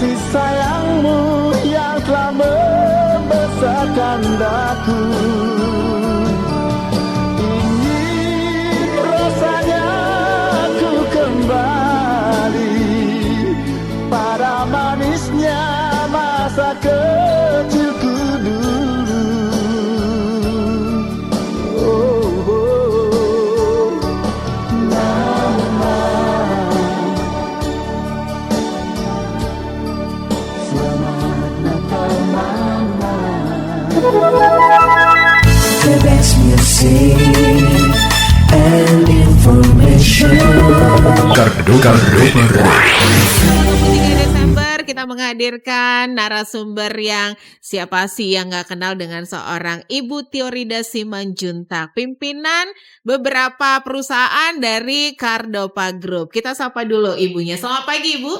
kasih sayangmu yang telah membesarkan daku. Ingin rasanya ku kembali pada manisnya masa kecilku dulu. Oh, oh, Mama, selamat Natal Mama. The best music and information. Kardo 23 Desember kita menghadirkan narasumber yang siapa sih yang gak kenal dengan seorang Ibu Tiorida Simanjuntak, pimpinan beberapa perusahaan dari Cardopa Group. Kita sapa dulu ibunya. Selamat pagi Ibu.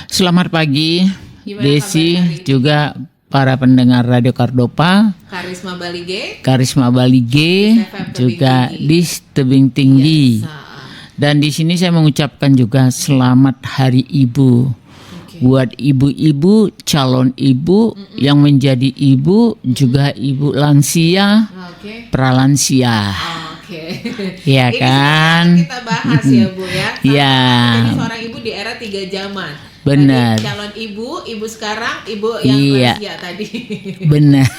Selamat pagi, Gimana Desi, kabar hari ini? juga para pendengar Radio Cardopa, Karisma Balige. Karisma Balige, FM Tebing juga Tinggi. di Tebing Tinggi. Biasa. Dan di sini saya mengucapkan juga selamat Hari Ibu buat ibu-ibu, calon ibu yang menjadi ibu, juga ibu lansia, Oke. pralansia. Oke. Iya Ini kan? sekarang kita bahas ya Bu ya. Iya. Jadi seorang ibu di era 3 zaman. Benar. Tadi calon ibu sekarang, ibu yang Iya. lansia tadi. Benar.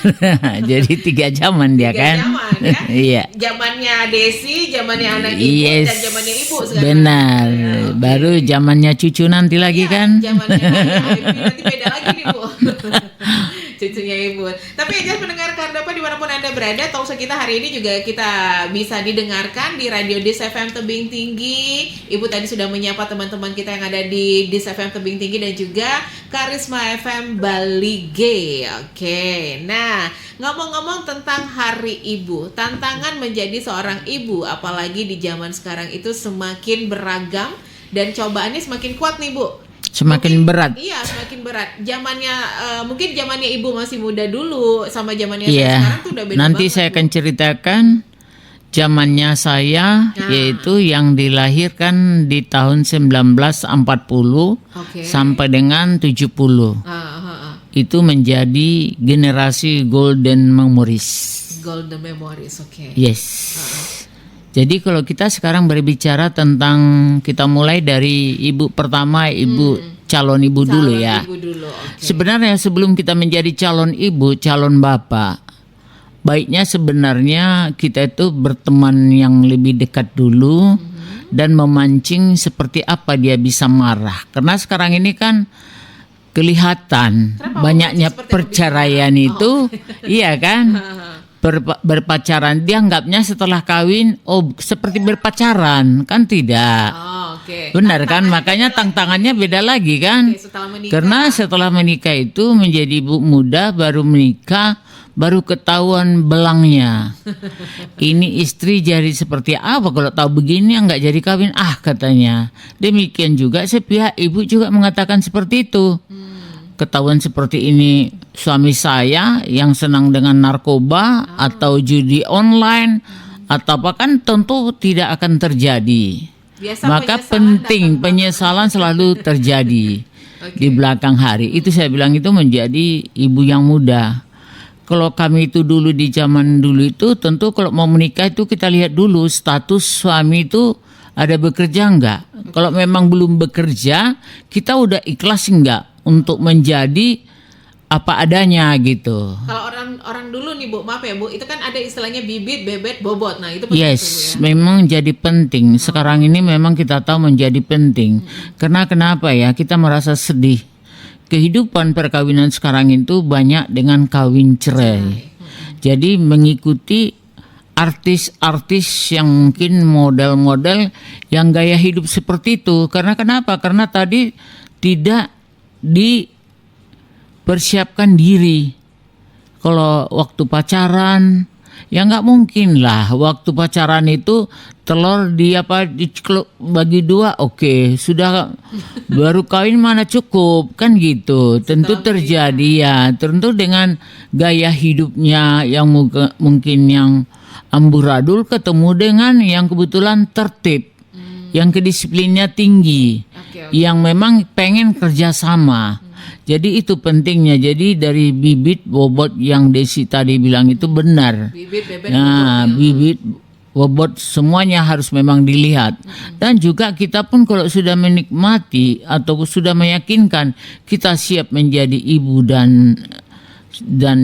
Jadi 3 zaman dia 3 kan? zaman ya. Iya. Zamannya Desi, zamannya anak ibu, Yes, dan zamannya ibu sekarang. benar. Ya, oke. Baru zamannya cucu nanti lagi Iya, kan? zamannya nanti beda lagi nih Bu. Cucunya ibu. Tapi aja mendengar Cardopa dimanapun Anda berada, talkshow kita hari ini juga kita bisa didengarkan di Radio Dis FM Tebing Tinggi. Ibu tadi sudah menyapa teman-teman kita yang ada di Dis FM Tebing Tinggi dan juga Karisma FM Balige. Oke, nah ngomong-ngomong tentang Hari Ibu, tantangan menjadi seorang ibu apalagi di zaman sekarang itu semakin beragam dan cobaannya semakin kuat nih Bu. Semakin Mungkin- berat. Iya, semakin berat. Zamannya mungkin zamannya ibu masih muda dulu sama zamannya saya Iya. sekarang tuh udah beda Nanti banget, saya Bu. akan ceritakan zamannya saya, Nah. yaitu yang dilahirkan di tahun 1940 Oke. sampai dengan 70. Itu menjadi generasi golden memories. Golden memories, oke. Yes. Jadi kalau kita sekarang berbicara tentang, kita mulai dari ibu pertama, ibu calon ibu dulu Calon ya. Ibu dulu, oke. Sebenarnya sebelum kita menjadi calon ibu, calon bapak, baiknya sebenarnya kita itu berteman yang lebih dekat dulu dan memancing seperti apa dia bisa marah. Karena sekarang ini kan kelihatan Kenapa banyaknya memancing seperti perceraian lebih itu, iya kan? Berpacaran, dianggapnya setelah kawin, oh seperti berpacaran, kan tidak. Oh, oke. Benar kan? Makanya tantangannya beda lagi kan? Oke, setelah menikah. Karena setelah menikah itu menjadi ibu muda, baru menikah, baru ketahuan belangnya. Ini istri jadi seperti apa? Kalau tahu begini nggak jadi kawin, katanya. Demikian juga sepihak ibu juga mengatakan seperti itu. Ketahuan seperti ini suami saya yang senang dengan narkoba atau judi online atau apa, kan tentu tidak akan terjadi. Biasa Maka penyesalan penting datang penyesalan selalu terjadi Oke. di belakang hari. Itu saya bilang itu menjadi ibu yang muda. Kalau kami itu dulu di zaman dulu itu tentu kalau mau menikah itu kita lihat dulu status suami itu ada bekerja enggak. Kalau memang belum bekerja, kita udah ikhlas enggak untuk menjadi apa adanya gitu. Kalau orang dulu nih Bu, maaf ya Bu, itu kan ada istilahnya bibit, bebet, bobot. Nah, itu penting tuh, Bu, Yes, ya. memang jadi penting. Sekarang ini memang kita tahu menjadi penting. Karena kenapa ya? Kita merasa sedih. Kehidupan perkawinan sekarang itu banyak dengan kawin cerai. Jadi mengikuti artis-artis yang mungkin model-model yang gaya hidup seperti itu. Karena kenapa? Karena tadi tidak dipersiapkan diri. Kalau waktu pacaran, ya nggak mungkin lah. Waktu pacaran itu telur bagi 2, oke. Sudah baru kawin mana cukup, kan gitu. Tentu terjadi ya. Tentu dengan gaya hidupnya yang mungkin yang amburadul ketemu dengan yang kebetulan tertib, yang kedisiplinnya tinggi, yang memang pengen kerjasama. Jadi itu pentingnya. Jadi dari bibit bobot yang Desi tadi bilang itu benar. Bibit, bebek, Nah, bobot. bibit, bobot semuanya harus memang dilihat. Dan juga kita pun kalau sudah menikmati atau sudah meyakinkan kita siap menjadi ibu dan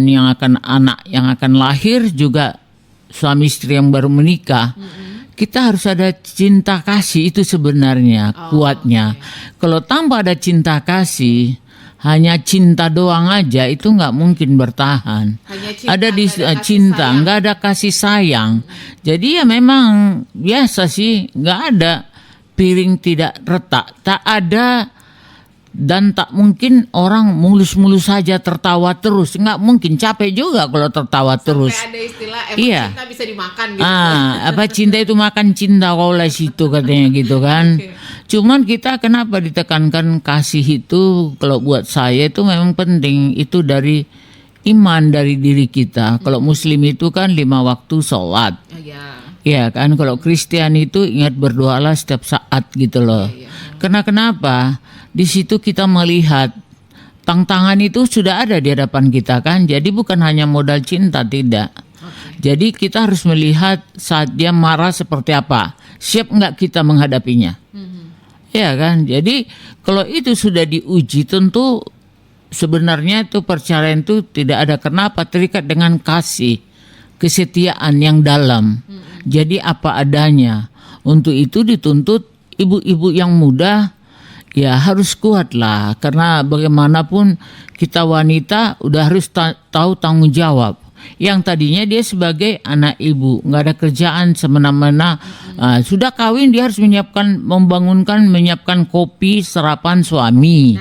yang akan anak yang akan lahir juga suami istri yang baru menikah. Kita harus ada cinta kasih, itu sebenarnya kuatnya. Kalau tanpa ada cinta kasih, hanya cinta doang aja itu nggak mungkin bertahan. Hanya cinta, Ada di nggak ada kasih cinta, sayang. nggak ada kasih sayang. Jadi ya memang biasa sih, nggak ada piring tidak retak, tak ada. Dan tak mungkin orang mulus-mulus saja tertawa terus. Nggak mungkin, capek juga kalau tertawa terus. Sampai ada istilah emang Iya. cinta bisa dimakan gitu. Apa cinta itu makan cinta oleh situ katanya gitu kan. Oke. Cuman kita kenapa ditekankan kasih itu, kalau buat saya itu memang penting, itu dari iman dari diri kita. Kalau muslim itu kan 5 waktu sholat. Oh, ya. Ya kan, kalau Kristen itu ingat berdoalah setiap saat gitu loh. Karena kenapa? Di situ kita melihat tantangan itu sudah ada di hadapan kita kan. Jadi bukan hanya modal cinta, tidak. Jadi kita harus melihat saat dia marah seperti apa. Siap nggak kita menghadapinya? Ya kan. Jadi kalau itu sudah diuji, tentu sebenarnya itu perceraian itu tidak ada. Kenapa? Terikat dengan kasih, kesetiaan yang dalam. Jadi apa adanya. Untuk itu dituntut ibu-ibu yang muda ya harus kuat lah, karena bagaimanapun kita wanita udah harus tahu tanggung jawab. Yang tadinya dia sebagai anak ibu nggak ada kerjaan semena-mena, sudah kawin dia harus menyiapkan kopi sarapan suami.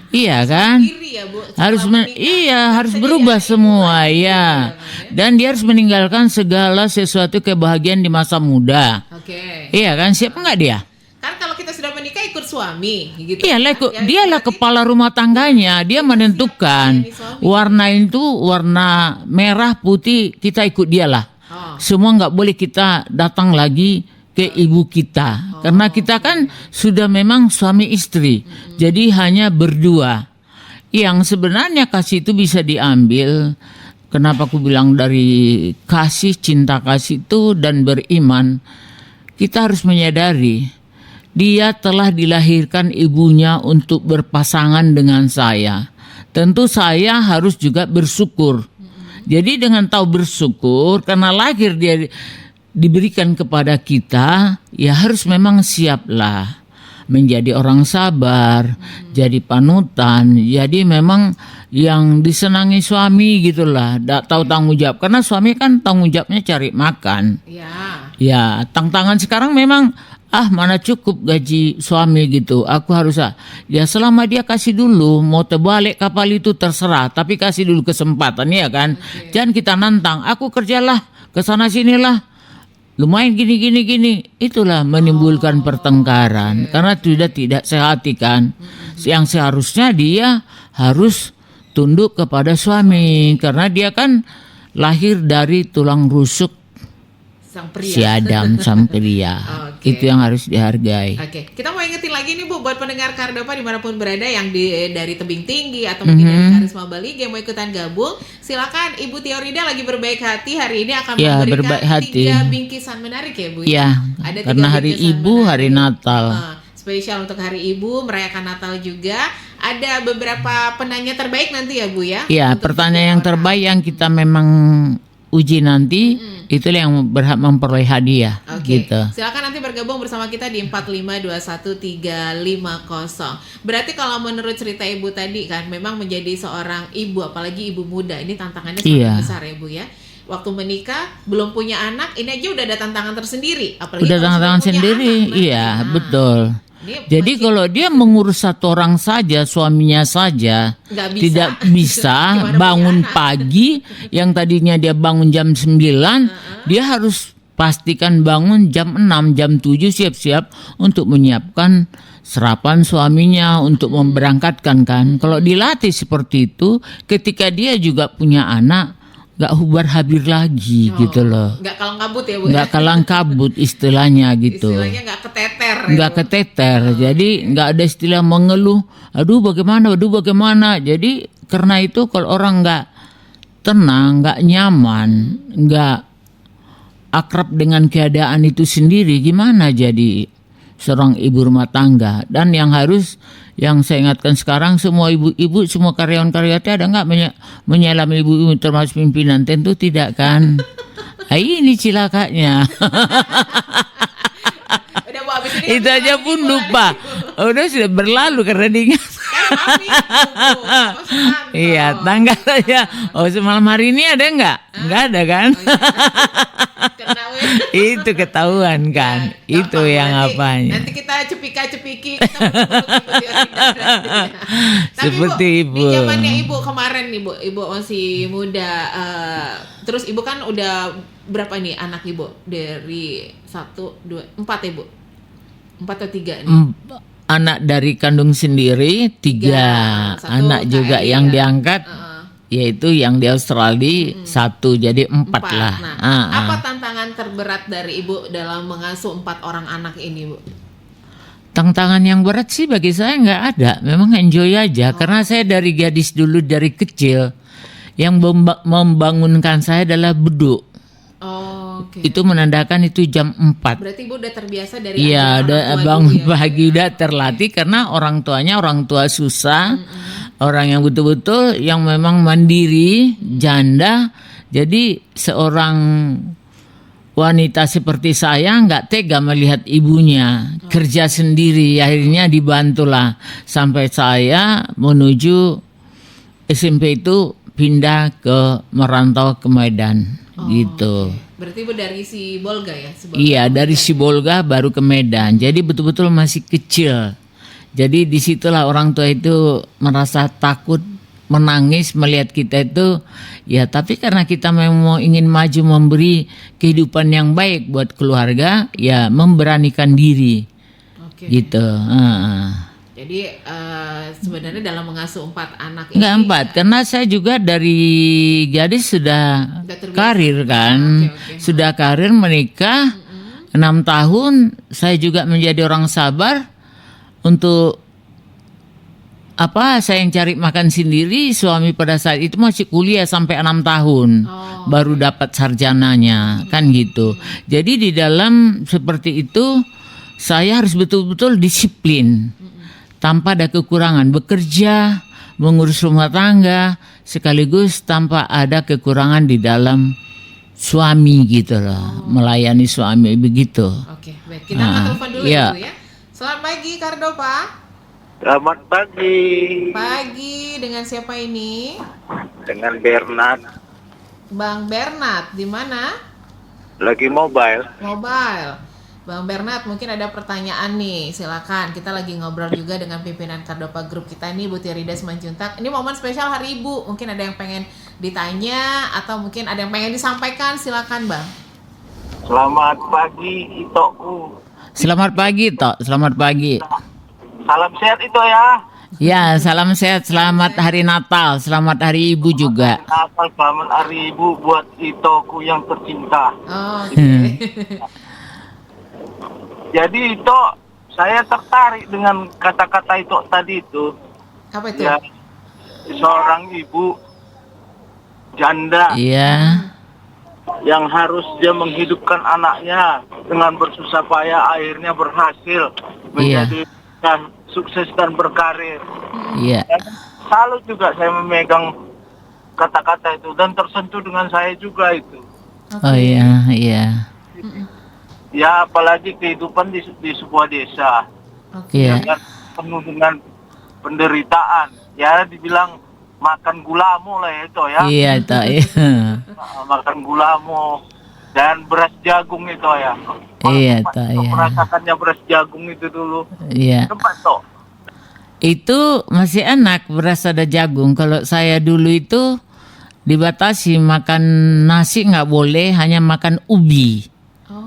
Iya kan? Diri ya, Bu. Harus Setelah menikah, harus jadi berubah anak ibu semua lagi, ya. kan, Dan dia harus meninggalkan segala sesuatu kebahagiaan di masa muda. Oke. Iya kan? Siap nggak dia? Kan kalau kita sudah menikah ikut suami gitu. Iya, kan? Ya, dialah berarti kepala rumah tangganya. Dia menentukan warna itu, warna merah putih, kita ikut dialah. Semua nggak boleh kita datang lagi ke ibu kita, karena kita kan sudah memang suami istri. Jadi hanya berdua. Yang sebenarnya kasih itu bisa diambil. Kenapa aku bilang dari kasih, cinta kasih itu dan beriman. Kita harus menyadari dia telah dilahirkan ibunya untuk berpasangan dengan saya. Tentu saya harus juga bersyukur. Jadi dengan tahu bersyukur karena lahir dia diberikan kepada kita, ya harus memang siaplah menjadi orang sabar, jadi panutan, jadi memang yang disenangi suami gitulah, tahu tanggung jawab. Karena suami kan tanggung jawabnya cari makan. Ya. Ya, tantangan sekarang memang mana cukup gaji suami gitu. Aku harus ya selama dia kasih dulu, mau terbalik kapal itu terserah, tapi kasih dulu kesempatan ya kan. Jangan kita nantang, aku kerjalah ke sana sinilah. Lumayan gini. Itulah menimbulkan pertengkaran karena sudah tidak sehati kan. Yang seharusnya dia harus tunduk kepada suami karena dia kan lahir dari tulang rusuk Sang pria. si Adam sang pria. Oke. Itu yang harus dihargai. Oke, kita mau ingetin lagi nih Bu buat pendengar Kardopa dimanapun berada yang dari tebing tinggi atau mungkin dari Karisma Bali yang mau ikutan gabung, silakan Ibu Tiorida lagi berbaik hati hari ini akan Ya, memberikan berbaik hati. 3 bingkisan menarik ya Bu. Ya, Ada 3 karena hari bingkisan Ibu, menarik. hari Natal. Spesial untuk hari Ibu, merayakan Natal juga. Ada beberapa penanya terbaik nanti ya Bu ya. Ya, Untuk pertanyaan 3 yang orang. terbaik yang kita memang uji nanti, itulah yang berhak memperoleh hadiah. Oke, Gitu. silakan nanti bergabung bersama kita di 4521350. Berarti kalau menurut cerita Ibu tadi kan, memang menjadi seorang ibu, apalagi ibu muda, ini tantangannya sangat Iya. besar ya Bu ya. Waktu menikah, belum punya anak, ini aja udah ada tantangan tersendiri. Apalagi Udah kalau tantangan sudah punya sendiri, anak, nanti. iya Nah, betul. ini Jadi masih kalau dia mengurus satu orang saja, suaminya saja, nggak bisa. tidak bisa Gimana bangun punya anak? pagi, yang tadinya dia bangun jam 9, dia harus pastikan bangun jam 6, jam 7 siap-siap untuk menyiapkan serapan suaminya untuk memberangkatkan kan. Kalau dilatih seperti itu, ketika dia juga punya anak, nggak hubar habir lagi gitu loh. Nggak kalang kabut ya Bu? Nggak kalang kabut istilahnya gitu. Istilahnya nggak keteter. Nggak keteter, jadi nggak ada istilah mengeluh. Aduh bagaimana. Jadi karena itu kalau orang nggak tenang, nggak nyaman, nggak akrab dengan keadaan itu sendiri, gimana jadi seorang ibu rumah tangga? Dan yang saya ingatkan sekarang, semua ibu-ibu, semua karyawan-karyawati ada nggak menyelami ibu-ibu termasuk pimpinan? Tentu tidak kan. Ini cilakanya. Udah Bu, abis ini Itu aja pun lupa. Udah sudah berlalu karena diingat. Iya, tanggal aja. Oh, semalam hari ini ada nggak? Nggak ada kan? Itu ketahuan kan. Itu yang apanya. Nanti kita cepika-cepiki. Seperti ibu. Di zamannya ibu kemarin nih Bu, ibu masih muda. Terus ibu kan udah berapa nih anak ibu? Dari 1, 2, 4 ya Bu? 4 atau 3 nih? Anak dari kandung sendiri 3, anak juga KRI yang ya? diangkat, yaitu yang di Australia 1, jadi 4 lah. Nah, apa tantangan terberat dari ibu dalam mengasuh 4 orang anak ini Bu? Tantangan yang berat sih bagi saya nggak ada, memang enjoy aja. Karena saya dari gadis dulu, dari kecil, yang membangunkan saya adalah beduk. Oke. Itu menandakan itu jam 4. Berarti ibu udah terbiasa dari Iya, bang pagi udah terlatih karena orang tuanya orang tua susah, orang yang betul-betul yang memang mandiri, janda. Jadi seorang wanita seperti saya nggak tega melihat ibunya kerja sendiri, akhirnya dibantulah sampai saya menuju SMP itu pindah ke merantau ke Medan gitu. Okay. Berarti ibu dari Sibolga ya? Iya, dari Sibolga baru ke Medan. Jadi betul-betul masih kecil. Jadi disitulah orang tua itu merasa takut, menangis melihat kita itu. Ya, tapi karena kita memang ingin maju memberi kehidupan yang baik buat keluarga, ya memberanikan diri. Okay. Gitu. Jadi sebenarnya dalam mengasuh 4 anak ini Enggak 4, karena saya juga dari gadis sudah karir kan. Okay. Sudah karir, menikah 6 tahun, saya juga menjadi orang sabar untuk saya yang cari makan sendiri. Suami pada saat itu masih kuliah sampai 6 tahun baru dapat sarjananya kan gitu. Jadi di dalam seperti itu saya harus betul-betul disiplin. Tanpa ada kekurangan, bekerja, mengurus rumah tangga, sekaligus tanpa ada kekurangan di dalam suami gitu loh, melayani suami begitu. Oke, baik. Kita angkat telepon dulu ya Bu ya. Selamat pagi Kardopa. Selamat pagi. Pagi, dengan siapa ini? Dengan Bernard. Bang Bernard, di mana? Lagi mobile. Mobile. Bang Bernard, mungkin ada pertanyaan nih, silakan. Kita lagi ngobrol juga dengan pimpinan Kardopa Group kita nih, Bu Tirida Simanjuntak. Ini momen spesial Hari Ibu, mungkin ada yang pengen ditanya atau mungkin ada yang pengen disampaikan, silakan Bang. Selamat pagi Itoku. Selamat pagi Tok, selamat pagi. Salam sehat itu ya. Ya, salam sehat, selamat hari Natal, selamat hari Ibu juga. Selamat hari Ibu buat Itoku yang tercinta. Oke. Jadi itu saya tertarik dengan kata-kata itu tadi itu. Apa itu? Ya, seorang ibu janda Iya. yang harus dia menghidupkan anaknya dengan bersusah payah, akhirnya berhasil menjadi sukses dan berkarir. Iya. Dan salut juga saya memegang kata-kata itu dan tersentuh dengan saya juga itu. Oh iya, iya. Ya, apalagi kehidupan di sebuah desa Iya. yang penuh dengan penderitaan. Ya, dibilang makan gulamu lah itu ya. Iya, Tok. Iya. Makan gulamu dan beras jagung itu ya. Iya, Tok. Iya. Merasakannya beras jagung itu dulu. Iya. Tempat toh. Itu masih enak beras ada jagung. Kalau saya dulu itu dibatasi makan nasi nggak boleh, hanya makan ubi.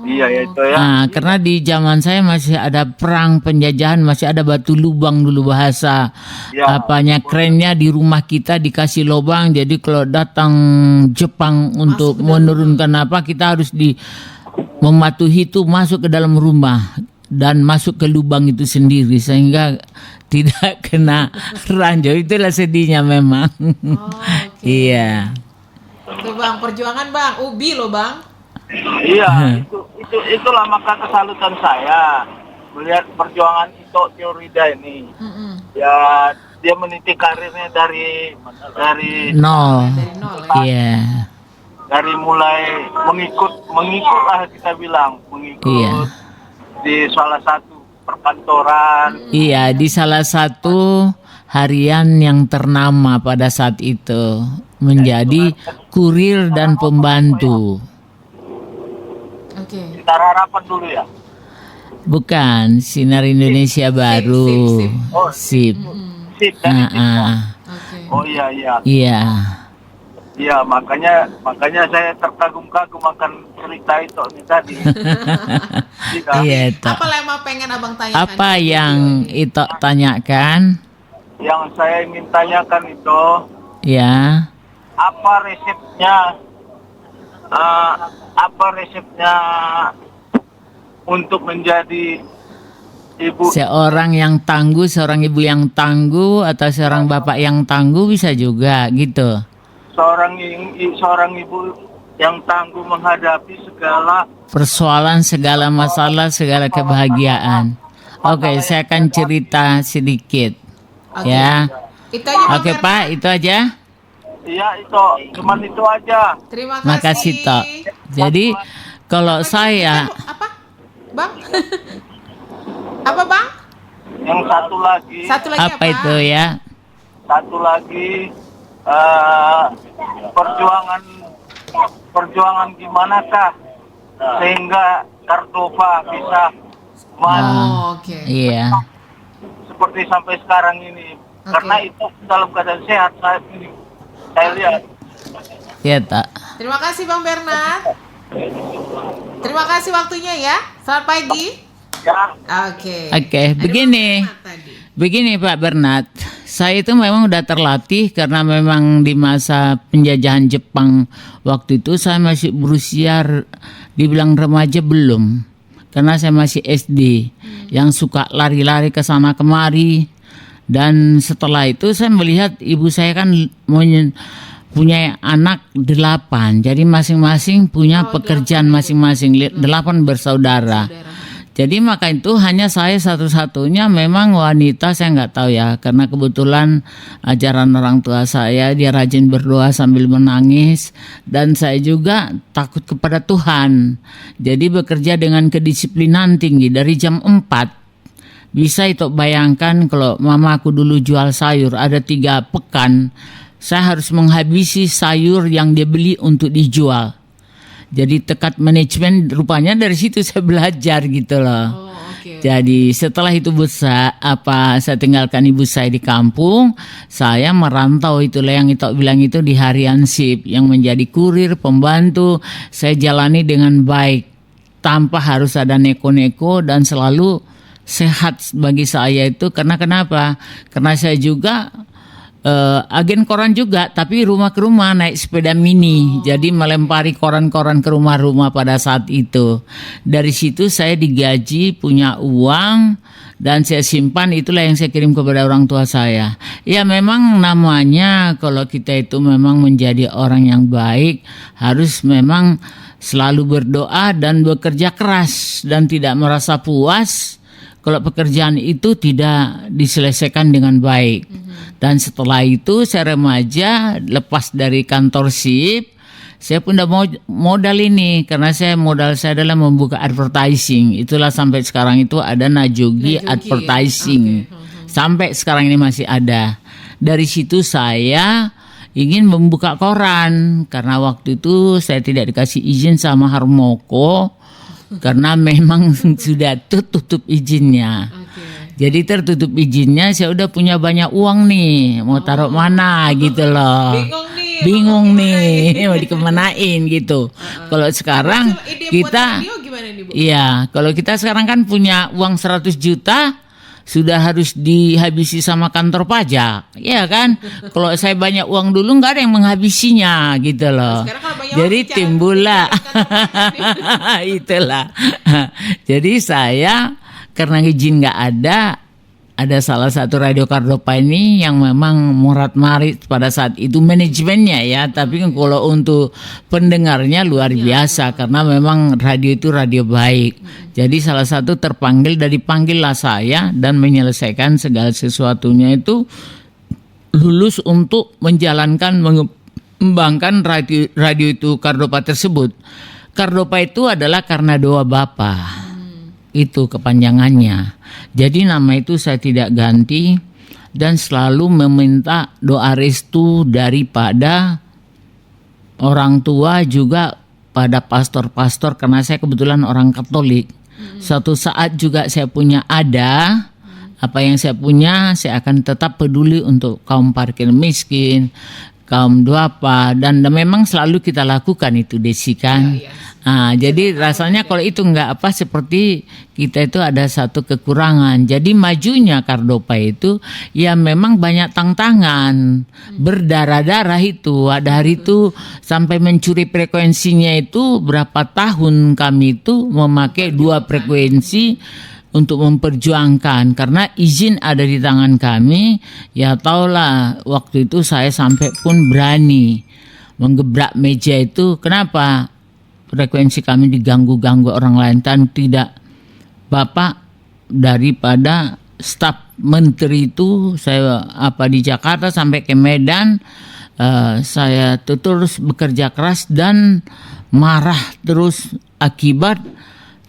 Iya ya itu ya. Nah, karena di zaman saya masih ada perang penjajahan, masih ada batu lubang dulu bahasa Ya, apanya kerennya di rumah kita dikasih lubang. Jadi kalau datang Jepang untuk menurunkan apa, kita harus mematuhi itu masuk ke dalam rumah dan masuk ke lubang itu sendiri sehingga tidak kena ranjau. Itulah sedihnya memang. Oh, oke. Iya. Tuh Bang, perjuangan Bang, ubi loh Bang. Iya, itulah maka kesalutan saya melihat perjuangan Ito Tiorida ini. Ya, dia meniti karirnya dari Nol. Dari nol ya. Iya. dari mulai mengikut lah kita bilang, mengikut Iya. di salah satu perkantoran. Iya, di salah satu harian yang ternama pada saat itu menjadi kurir dan pembantu. Oke. Kita harapan dulu ya. Bukan Sinar Indonesia Baru. Sip. Sip. Sip dari Ah, ah. Oke. Oh iya. Iya. Iya, makanya saya terkagum-kagum akan cerita itu nih tadi. Iya, Tok. Apa yang mau pengen Abang tanyakan? Apa yang itu tanyakan? Yang saya ingin tanyakan itu, Ya. apa resepnya untuk menjadi ibu? Seorang yang tangguh, seorang ibu yang tangguh, atau seorang bapak yang tangguh bisa juga gitu. Seorang ibu yang tangguh menghadapi segala Persoalan, segala masalah, segala kebahagiaan. Oke, saya akan cerita sedikit. Oke. Ya. Itu aja Bang Oke, Bernard. Pak, itu aja. Iya itu, cuman itu aja. Terima kasih. Makasih, Tok. Jadi, kalau saya Apa? Bang? Apa Bang? Yang satu lagi, Satu lagi apa? apa itu ya? perjuangan gimanakah sehingga Cardova bisa maju Oh, oke. Iya. seperti sampai sekarang ini. Oke. Karena itu dalam keadaan sehat saat ini. Saya lihat. Ya, Tok. Terima kasih Bang Bernard. Terima kasih waktunya ya. Selamat pagi. Ya, Oke. Oke, Ada begini. Bang Bernard tadi. Begini Pak Bernard, saya itu memang udah terlatih karena memang di masa penjajahan Jepang waktu itu saya masih berusia dibilang remaja belum. Karena saya masih SD yang suka lari-lari ke sana kemari. Dan setelah itu saya melihat ibu saya kan punya anak 8. Jadi masing-masing punya pekerjaan masing-masing, 8 bersaudara. Jadi maka itu hanya saya satu-satunya memang wanita, saya nggak tahu ya, karena kebetulan ajaran orang tua saya dia rajin berdoa sambil menangis dan saya juga takut kepada Tuhan. Jadi bekerja dengan kedisiplinan tinggi dari jam 4. Bisa itu bayangkan kalau mama aku dulu jual sayur ada 3 pekan, saya harus menghabisi sayur yang dia beli untuk dijual. Jadi tekad manajemen rupanya dari situ saya belajar gitu loh. Oh, oke. Jadi setelah itu saya tinggalkan ibu saya di kampung, saya merantau itulah yang itu bilang itu di harian sip yang menjadi kurir pembantu. Saya jalani dengan baik tanpa harus ada neko-neko dan selalu sehat bagi saya itu karena kenapa? Karena saya juga agen koran juga, tapi rumah ke rumah naik sepeda mini, jadi melempari koran-koran ke rumah-rumah pada saat itu. Dari situ saya digaji, punya uang, dan saya simpan, itulah yang saya kirim kepada orang tua saya. Ya memang namanya kalau kita itu memang menjadi orang yang baik, harus memang selalu berdoa dan bekerja keras dan tidak merasa puas kalau pekerjaan itu tidak diselesaikan dengan baik. Dan setelah itu saya remaja, lepas dari kantor SIP, saya pun udah modal ini karena modal saya adalah membuka advertising. Itulah sampai sekarang itu ada Najogi Advertising. Sampai sekarang ini masih ada. Dari situ saya ingin membuka koran karena waktu itu saya tidak dikasih izin sama Harmoko karena memang sudah tutup izinnya. Jadi tertutup izinnya, saya udah punya banyak uang nih, mau taruh mana gitu loh. Bingung nih. Mau dikemanain gitu. Kalau sekarang Ide buat kita radio gimana nih Iya, kalau kita sekarang kan punya uang 100 juta sudah harus dihabisi sama kantor pajak, ya kan? Kalau saya banyak uang dulu nggak ada yang menghabisinya gitu loh. Sekarang kalau banyak Jadi uang, bicara- timbullah bicara itulah. Jadi saya karena izin nggak ada salah satu Radio Kardopa ini yang memang murat marit pada saat itu manajemennya ya, tapi kalau untuk pendengarnya luar biasa karena memang radio itu radio baik. Jadi salah satu dipanggillah saya dan menyelesaikan segala sesuatunya itu lulus untuk menjalankan mengembangkan radio itu Kardopa tersebut. Kardopa itu adalah karena doa Bapa. Itu kepanjangannya. Jadi nama itu saya tidak ganti dan selalu meminta doa restu daripada orang tua juga pada pastor-pastor karena saya kebetulan orang Katolik. Suatu saat juga saya punya apa yang saya punya saya akan tetap peduli untuk kaum parkir miskin, kaum duafa dan memang selalu kita lakukan itu Desi kan. Nah, jadi rasanya kalau itu enggak seperti kita itu ada satu kekurangan. Jadi majunya Kardopa itu ya memang banyak tantangan, berdarah-darah itu. Ada hari itu sampai mencuri frekuensinya itu berapa tahun kami itu memakai 2 frekuensi untuk memperjuangkan karena izin ada di tangan kami. Ya taulah waktu itu saya sampai pun berani menggebrak meja itu. Kenapa? Frekuensi kami diganggu-ganggu orang lain dan tidak Bapak daripada staf menteri itu saya di Jakarta sampai ke Medan saya terus bekerja keras dan marah terus akibat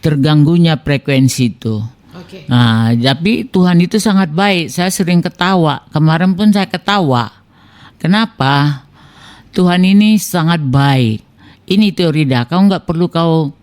terganggunya frekuensi itu. Oke. Nah, tapi Tuhan itu sangat baik. Saya sering ketawa. Kemarin pun saya ketawa. Kenapa? Tuhan ini sangat baik. Ini Teorida, kau nggak perlu kau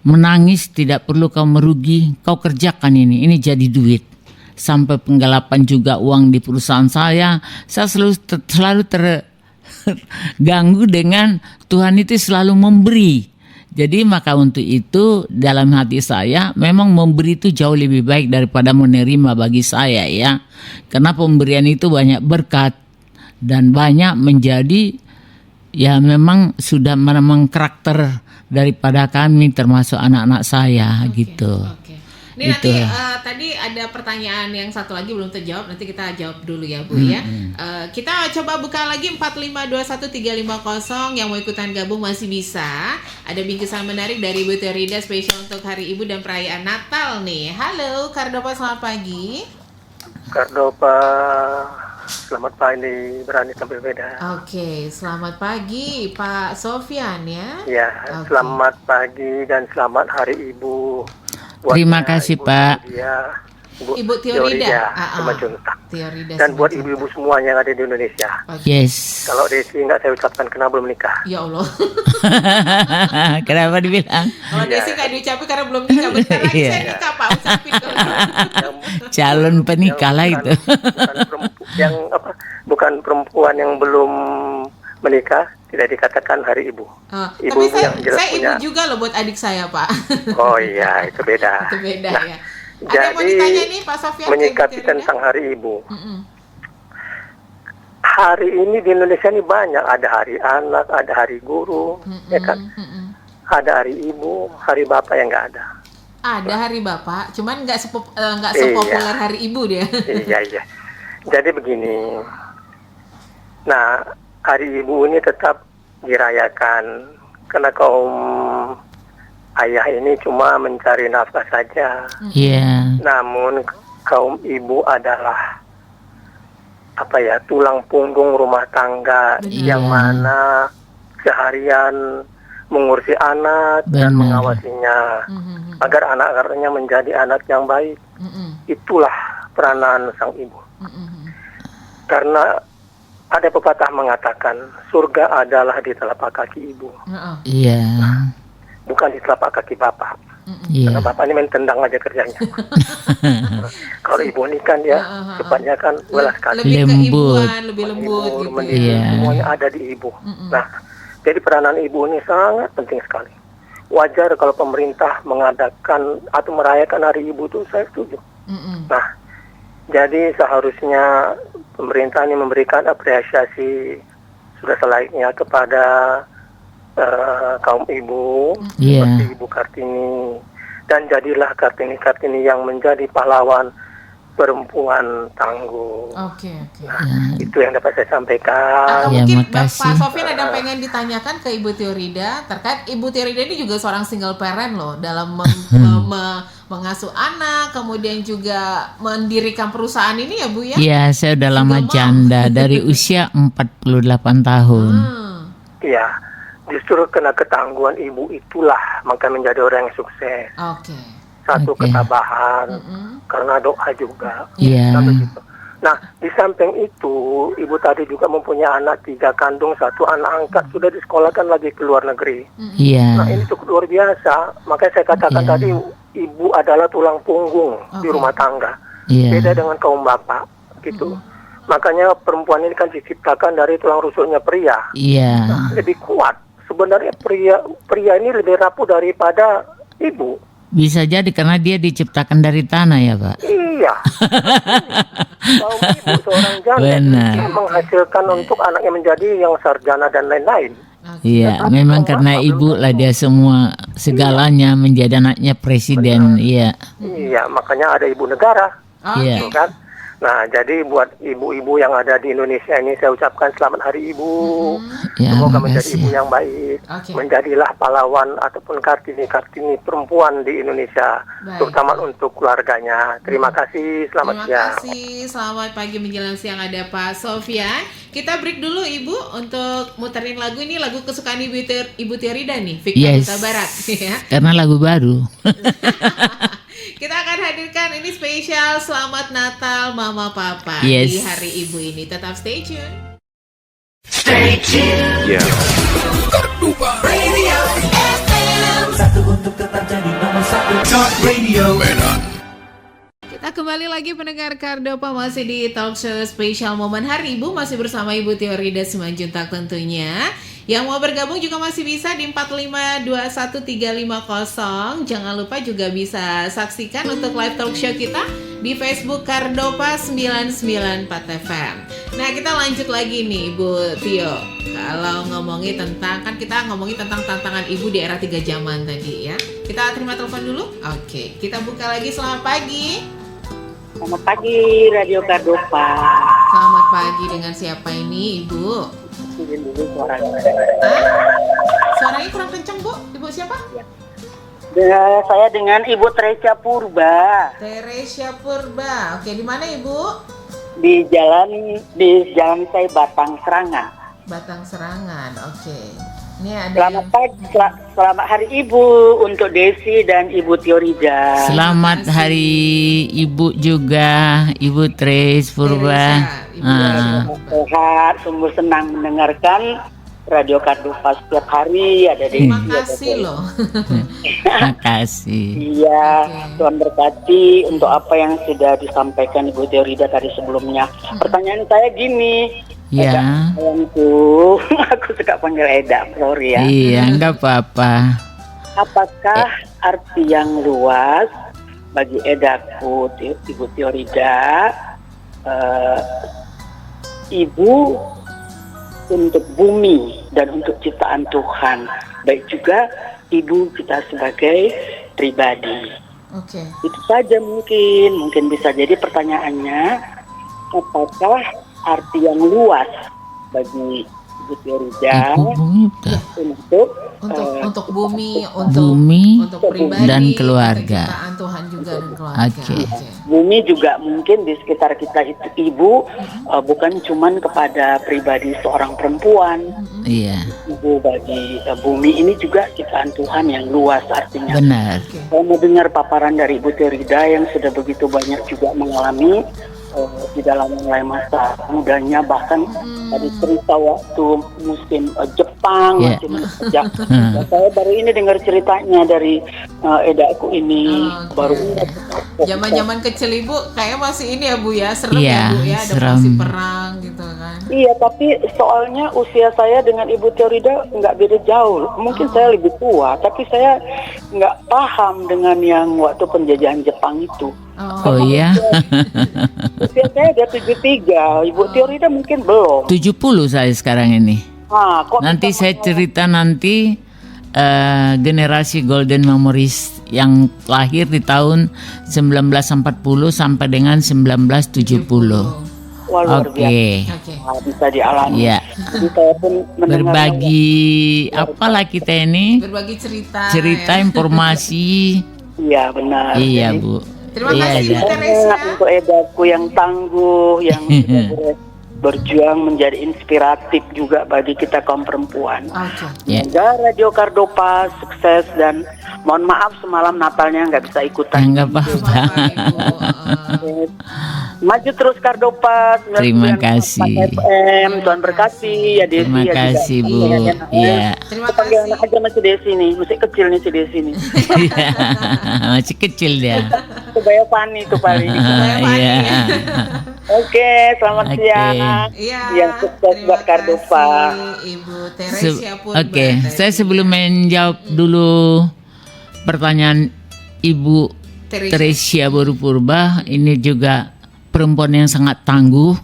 menangis, tidak perlu kau merugi, kau kerjakan ini jadi duit. Sampai penggelapan juga uang di perusahaan saya selalu terganggu dengan Tuhan itu selalu memberi. Jadi maka untuk itu dalam hati saya memang memberi itu jauh lebih baik daripada menerima bagi saya ya. Karena pemberian itu banyak berkat dan banyak menjadi ya memang sudah memang karakter daripada kami termasuk anak-anak saya gitu. Oke. Ini Itu. nanti tadi ada pertanyaan yang satu lagi belum terjawab, nanti kita jawab dulu ya Bu ya. Kita coba buka lagi 4521350 yang mau ikutan gabung masih bisa. Ada bingkisan menarik dari Bu Teorida spesial untuk Hari Ibu dan perayaan Natal nih. Halo Kardopa, selamat pagi. Kardopa, selamat pagi, berani sampai beda. Oke, selamat pagi Pak Sofyan ya. Ya, Oke. selamat pagi dan selamat Hari Ibu. Terima kasih, Pak. Ibu Teorida. Teorida Dan buat Simanjuntak. ibu-ibu semua yang ada di Indonesia. Oke. Yes. Kalau Desi nggak saya ucapkan karena belum nikah. Ya Allah. Kenapa dibilang? Kalau Desi nggak diucapin karena belum nikah, bentar lagi Iya. saya nikah Pak, ucapin dong. Calon penikah lah itu. Bukan perempuan yang belum menikah tidak dikatakan Hari Ibu. Ibu Tapi yang jelas saya ibu punya. juga loh buat adik saya Pak. Oh iya, itu beda. Itu beda Nah, ya. Ada yang mau jadi ditanya nih Pak Sofyan? menyikapi tentang Hari Ibu. Hari ini di Indonesia ini banyak, ada Hari Anak, ada Hari Guru, ya kan? Ada Hari Ibu, Hari Bapak yang nggak ada. Ada Hari Bapak, cuman nggak sepopuler Hari Ibu dia. Iya. Jadi begini. Nah, Hari Ibu ini tetap dirayakan karena kaum ayah ini cuma mencari nafkah saja. Iya. Namun kaum ibu adalah tulang punggung rumah tangga yang mana seharian mengurusi anak dan Benar. mengawasinya agar anak-anaknya menjadi anak yang baik. Itulah peranan sang ibu. Karena ada pepatah mengatakan surga adalah di telapak kaki ibu, Iya. bukan di telapak kaki bapak. Iya. Karena bapak ini main tendang aja kerjanya. Kalau ibu ini kan ya sifatnya kan welas kasih, Lebih Lembut. keibuan, lebih lembut ibu, gitu. mendidik, Iya. semuanya ada di ibu. Nah, jadi peranan ibu ini sangat penting sekali. wajar kalau pemerintah mengadakan atau merayakan Hari Ibu itu, saya setuju. Nah, jadi seharusnya pemerintah ini memberikan apresiasi sudah selayaknya kepada kaum ibu, seperti Ibu Kartini, dan jadilah Kartini yang menjadi pahlawan perempuan tangguh. Oke. Nah, itu yang dapat saya sampaikan. Ya, Mungkin makasih. Pak Sofyan ada yang pengen ditanyakan ke Ibu Teorida terkait Ibu Teorida ini juga seorang single parent loh dalam mengasuh anak, kemudian juga mendirikan perusahaan ini ya Bu ya? Iya, saya udah lama Single mom. janda dari usia 48 tahun. Iya, justru kena ketangguhan ibu itulah maka menjadi orang yang sukses. Oke. Satu Oke. ketabahan, karena doa juga. Iya. Nah, begitu. Nah, di samping itu, ibu tadi juga mempunyai anak 3 kandung, 1 anak angkat, sudah disekolahkan lagi ke luar negeri. Nah, Iya. ini cukup luar biasa. Makanya saya katakan tadi, ibu adalah tulang punggung di rumah tangga. Iya. Beda dengan kaum bapak, gitu. Makanya perempuan ini kan diciptakan dari tulang rusuknya pria. Iya. Lebih kuat. Sebenarnya pria ini lebih rapuh daripada ibu. Bisa jadi karena dia diciptakan dari tanah ya, Pak. Iya. Kaum ibu seorang janda Benar. dia menghasilkan untuk anaknya menjadi yang sarjana dan lain-lain. Iya, memang karena ibu lah dia semua segalanya menjadi anaknya presiden. Iya. Iya, makanya ada ibu negara. Iya. Gitu kan? Nah, jadi buat ibu-ibu yang ada di Indonesia ini saya ucapkan selamat Hari Ibu. Ya, Semoga menjadi makasih. ibu yang baik. Oke. Menjadilah pahlawan ataupun kartini perempuan di Indonesia, Baik. terutama untuk keluarganya. Terima kasih, selamat Terima siang. kasih, selamat pagi menjelang siang ada Pak Sofyan. Kita break dulu Ibu untuk muterin lagu ini, lagu kesukaan Ibu Teorida nih, Victor Yes. Huta Barat. Ya. Karena lagu baru. Kita akan hadirkan ini spesial Selamat Natal Mama Papa Yes. di Hari Ibu ini. Tetap stay tune. Satu untuk tetap jadi nomor 1. Talk Radio Kita kembali lagi pendengar Kardopa masih di talk show spesial momen Hari Ibu, masih bersama Ibu Teorida Simanjuntak tentunya. Yang mau bergabung juga masih bisa di 4521350. Jangan lupa juga bisa saksikan untuk live talk show kita di Facebook Kardopa 994 FM. Nah, kita lanjut lagi nih Ibu Tio. Kalau ngomongin tentang, kan kita ngomongin tentang tantangan ibu di era 3 zaman tadi ya. Kita terima telepon dulu. Oke, kita buka lagi. Selamat pagi. Selamat pagi Radio Kardopa. Selamat pagi, dengan siapa ini Ibu? Izin dulu suaranya. Suaranya kurang kenceng Bu. Ibu siapa? Saya dengan Ibu Trecia Purba Teresia Purba. Oke, di mana Ibu? di jalan saya Batang Serangan. Batang Serangan. Oke. Ini ada Selamat pagi, selamat Hari Ibu untuk Desi dan Ibu Teorida. Selamat Hari Ibu juga, Ibu Tres Purba. Teresa, Ibu Ah. Sehat, sungguh senang mendengarkan Radio Kardopa setiap hari. Ada Desi. Terima ada kasih Desi. loh. Makasih. Iya, Oke. Tuhan berkati untuk apa yang sudah disampaikan Ibu Teorida tadi sebelumnya. Pertanyaan saya gini, Ya. sayangku, aku suka panggil Eda, sorry ya. Iya, enggak apa-apa. Apakah arti yang luas bagi Edaku, Ibu Teorida, ibu untuk bumi dan untuk ciptaan Tuhan, baik juga ibu kita sebagai pribadi. Oke. Itu saja mungkin bisa jadi pertanyaannya, apakah arti yang luas bagi Ibu Teorida Ibu bumi udah. untuk bumi, untuk Bumi untuk pribadi dan keluarga. untuk ciptaan Tuhan juga dan keluarga. Oke. bumi juga mungkin di sekitar kita itu ibu, bukan cuman kepada pribadi seorang perempuan. Iya, Ibu bagi bumi ini juga ciptaan Tuhan yang luas artinya. benar. Saya mau dengar paparan dari Ibu Teorida yang sudah begitu banyak juga mengalami di dalam mulai masa mudanya, bahkan tadi cerita waktu musim Jepang, Yeah. musim sejak saya baru ini dengar ceritanya dari Edaku ini. Oke. Baru Zaman-zaman kecil Ibu kayak masih ini ya Bu ya, serem Iya, ya Bu ya, ada serem. masih perang gitu. kan. Iya, tapi soalnya usia saya dengan Ibu Teorida nggak beda jauh. Mungkin saya lebih tua, tapi saya nggak paham dengan yang waktu penjajahan Jepang itu. Oh iya. Usia saya udah 73, Ibu Teorida mungkin belum. 70 saya sekarang ini. Kok Nanti bisa saya cerita nanti generasi Golden Memories yang lahir di tahun 1940 sampai dengan 1970. Wah, luar Oke. biasa. Oke. Bisa dialami. Ya. Jadi saya pun mendengar Berbagi apalah kita ini Berbagi cerita. cerita ya. informasi. Iya, benar. Iya, Jadi, Bu. Terima Iya, kasih, iya. Bu Teresia. untuk Edaku yang tangguh, yang sudah berjuang menjadi inspiratif juga bagi kita kaum perempuan. Oke. Ya. Semoga Radio Kardopa sukses dan mohon maaf semalam Natalnya nggak bisa ikutan. Enggak apa-apa. Ibu. Maju terus Kardopa. Terima 99,4 kasih. FM. Tuhan berkasih ya Desi. Terima ya juga. kasih, Bu. Iya. Iya. Terima Kita panggil kasih. anak aja masih Desi nih, masih kecil nih si Desi nih. Masih kecil dia. Kebaya Fani itu paling. Iya. Oke, selamat Oke. siang. Iya. Yang sukses terima buat Kardopa. kasih, Ibu Teresia pun. Oke, saya sebelum menjawab dulu pertanyaan Ibu Teresia Boru Purba, ini juga perempuan yang sangat tangguh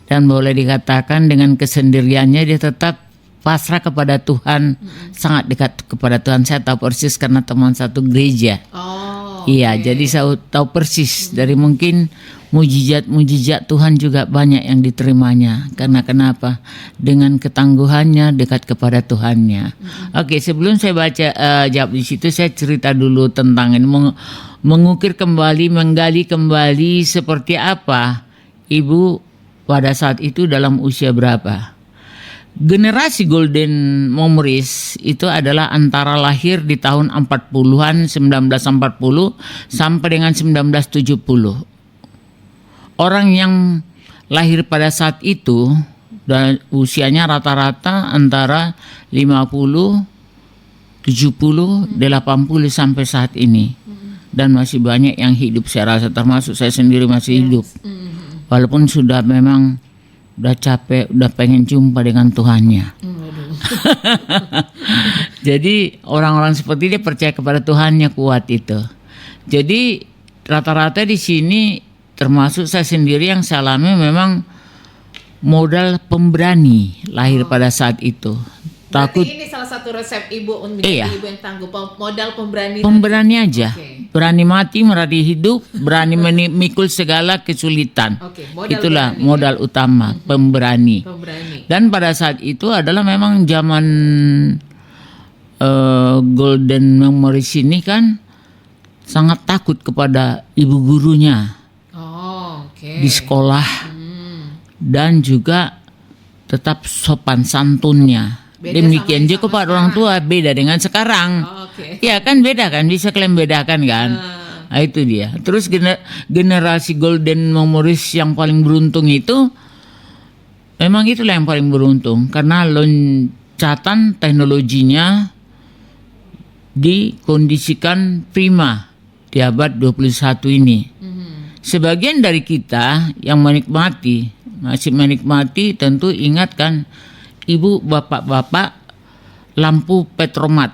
dan boleh dikatakan dengan kesendiriannya dia tetap pasrah kepada Tuhan, sangat dekat kepada Tuhan. Saya tahu persis karena teman satu gereja. Oh. Iya, jadi saya tahu persis dari mungkin mujizat Tuhan juga banyak yang diterimanya. Karena kenapa? Dengan ketangguhannya dekat kepada Tuhannya. Oke, sebelum saya baca jawab di situ, saya cerita dulu tentang ini, mengukir kembali, menggali kembali seperti apa Ibu pada saat itu dalam usia berapa. Generasi Golden Memories itu adalah antara lahir di tahun 40-an 1940 sampai dengan 1970. Orang yang lahir pada saat itu dan usianya rata-rata antara 50, 70, 80 sampai saat ini. Dan masih banyak yang hidup, saya rasa termasuk saya sendiri masih hidup. Walaupun sudah memang udah capek, udah pengen jumpa dengan Tuhannya. Jadi orang-orang seperti dia percaya kepada Tuhannya kuat itu. Jadi rata-rata di sini termasuk saya sendiri yang saya alami memang modal pemberani lahir pada saat itu. Takut. Berarti ini salah satu resep Ibu untuk Iya. menjadi ibu yang tangguh, modal pemberani. Pemberani aja. Oke. Berani mati, berani hidup, berani memikul segala kesulitan. Oke, modal Itulah berani, modal utama, pemberani. Pemberani. Dan pada saat itu adalah memang zaman Golden Memories ini kan sangat takut kepada ibu gurunya Oh, oke. di sekolah dan juga tetap sopan santunnya. Beda Demikian sama juga kepada orang tua, beda dengan sekarang. Oh, oke. Ya kan beda kan, bisa kalian bedakan kan. Nah, itu dia. Terus generasi Golden Memories yang paling beruntung itu memang itulah yang paling beruntung karena loncatan teknologinya dikondisikan prima di abad 21 ini. Sebagian dari kita yang masih menikmati tentu ingatkan ibu bapak-bapak lampu petromat.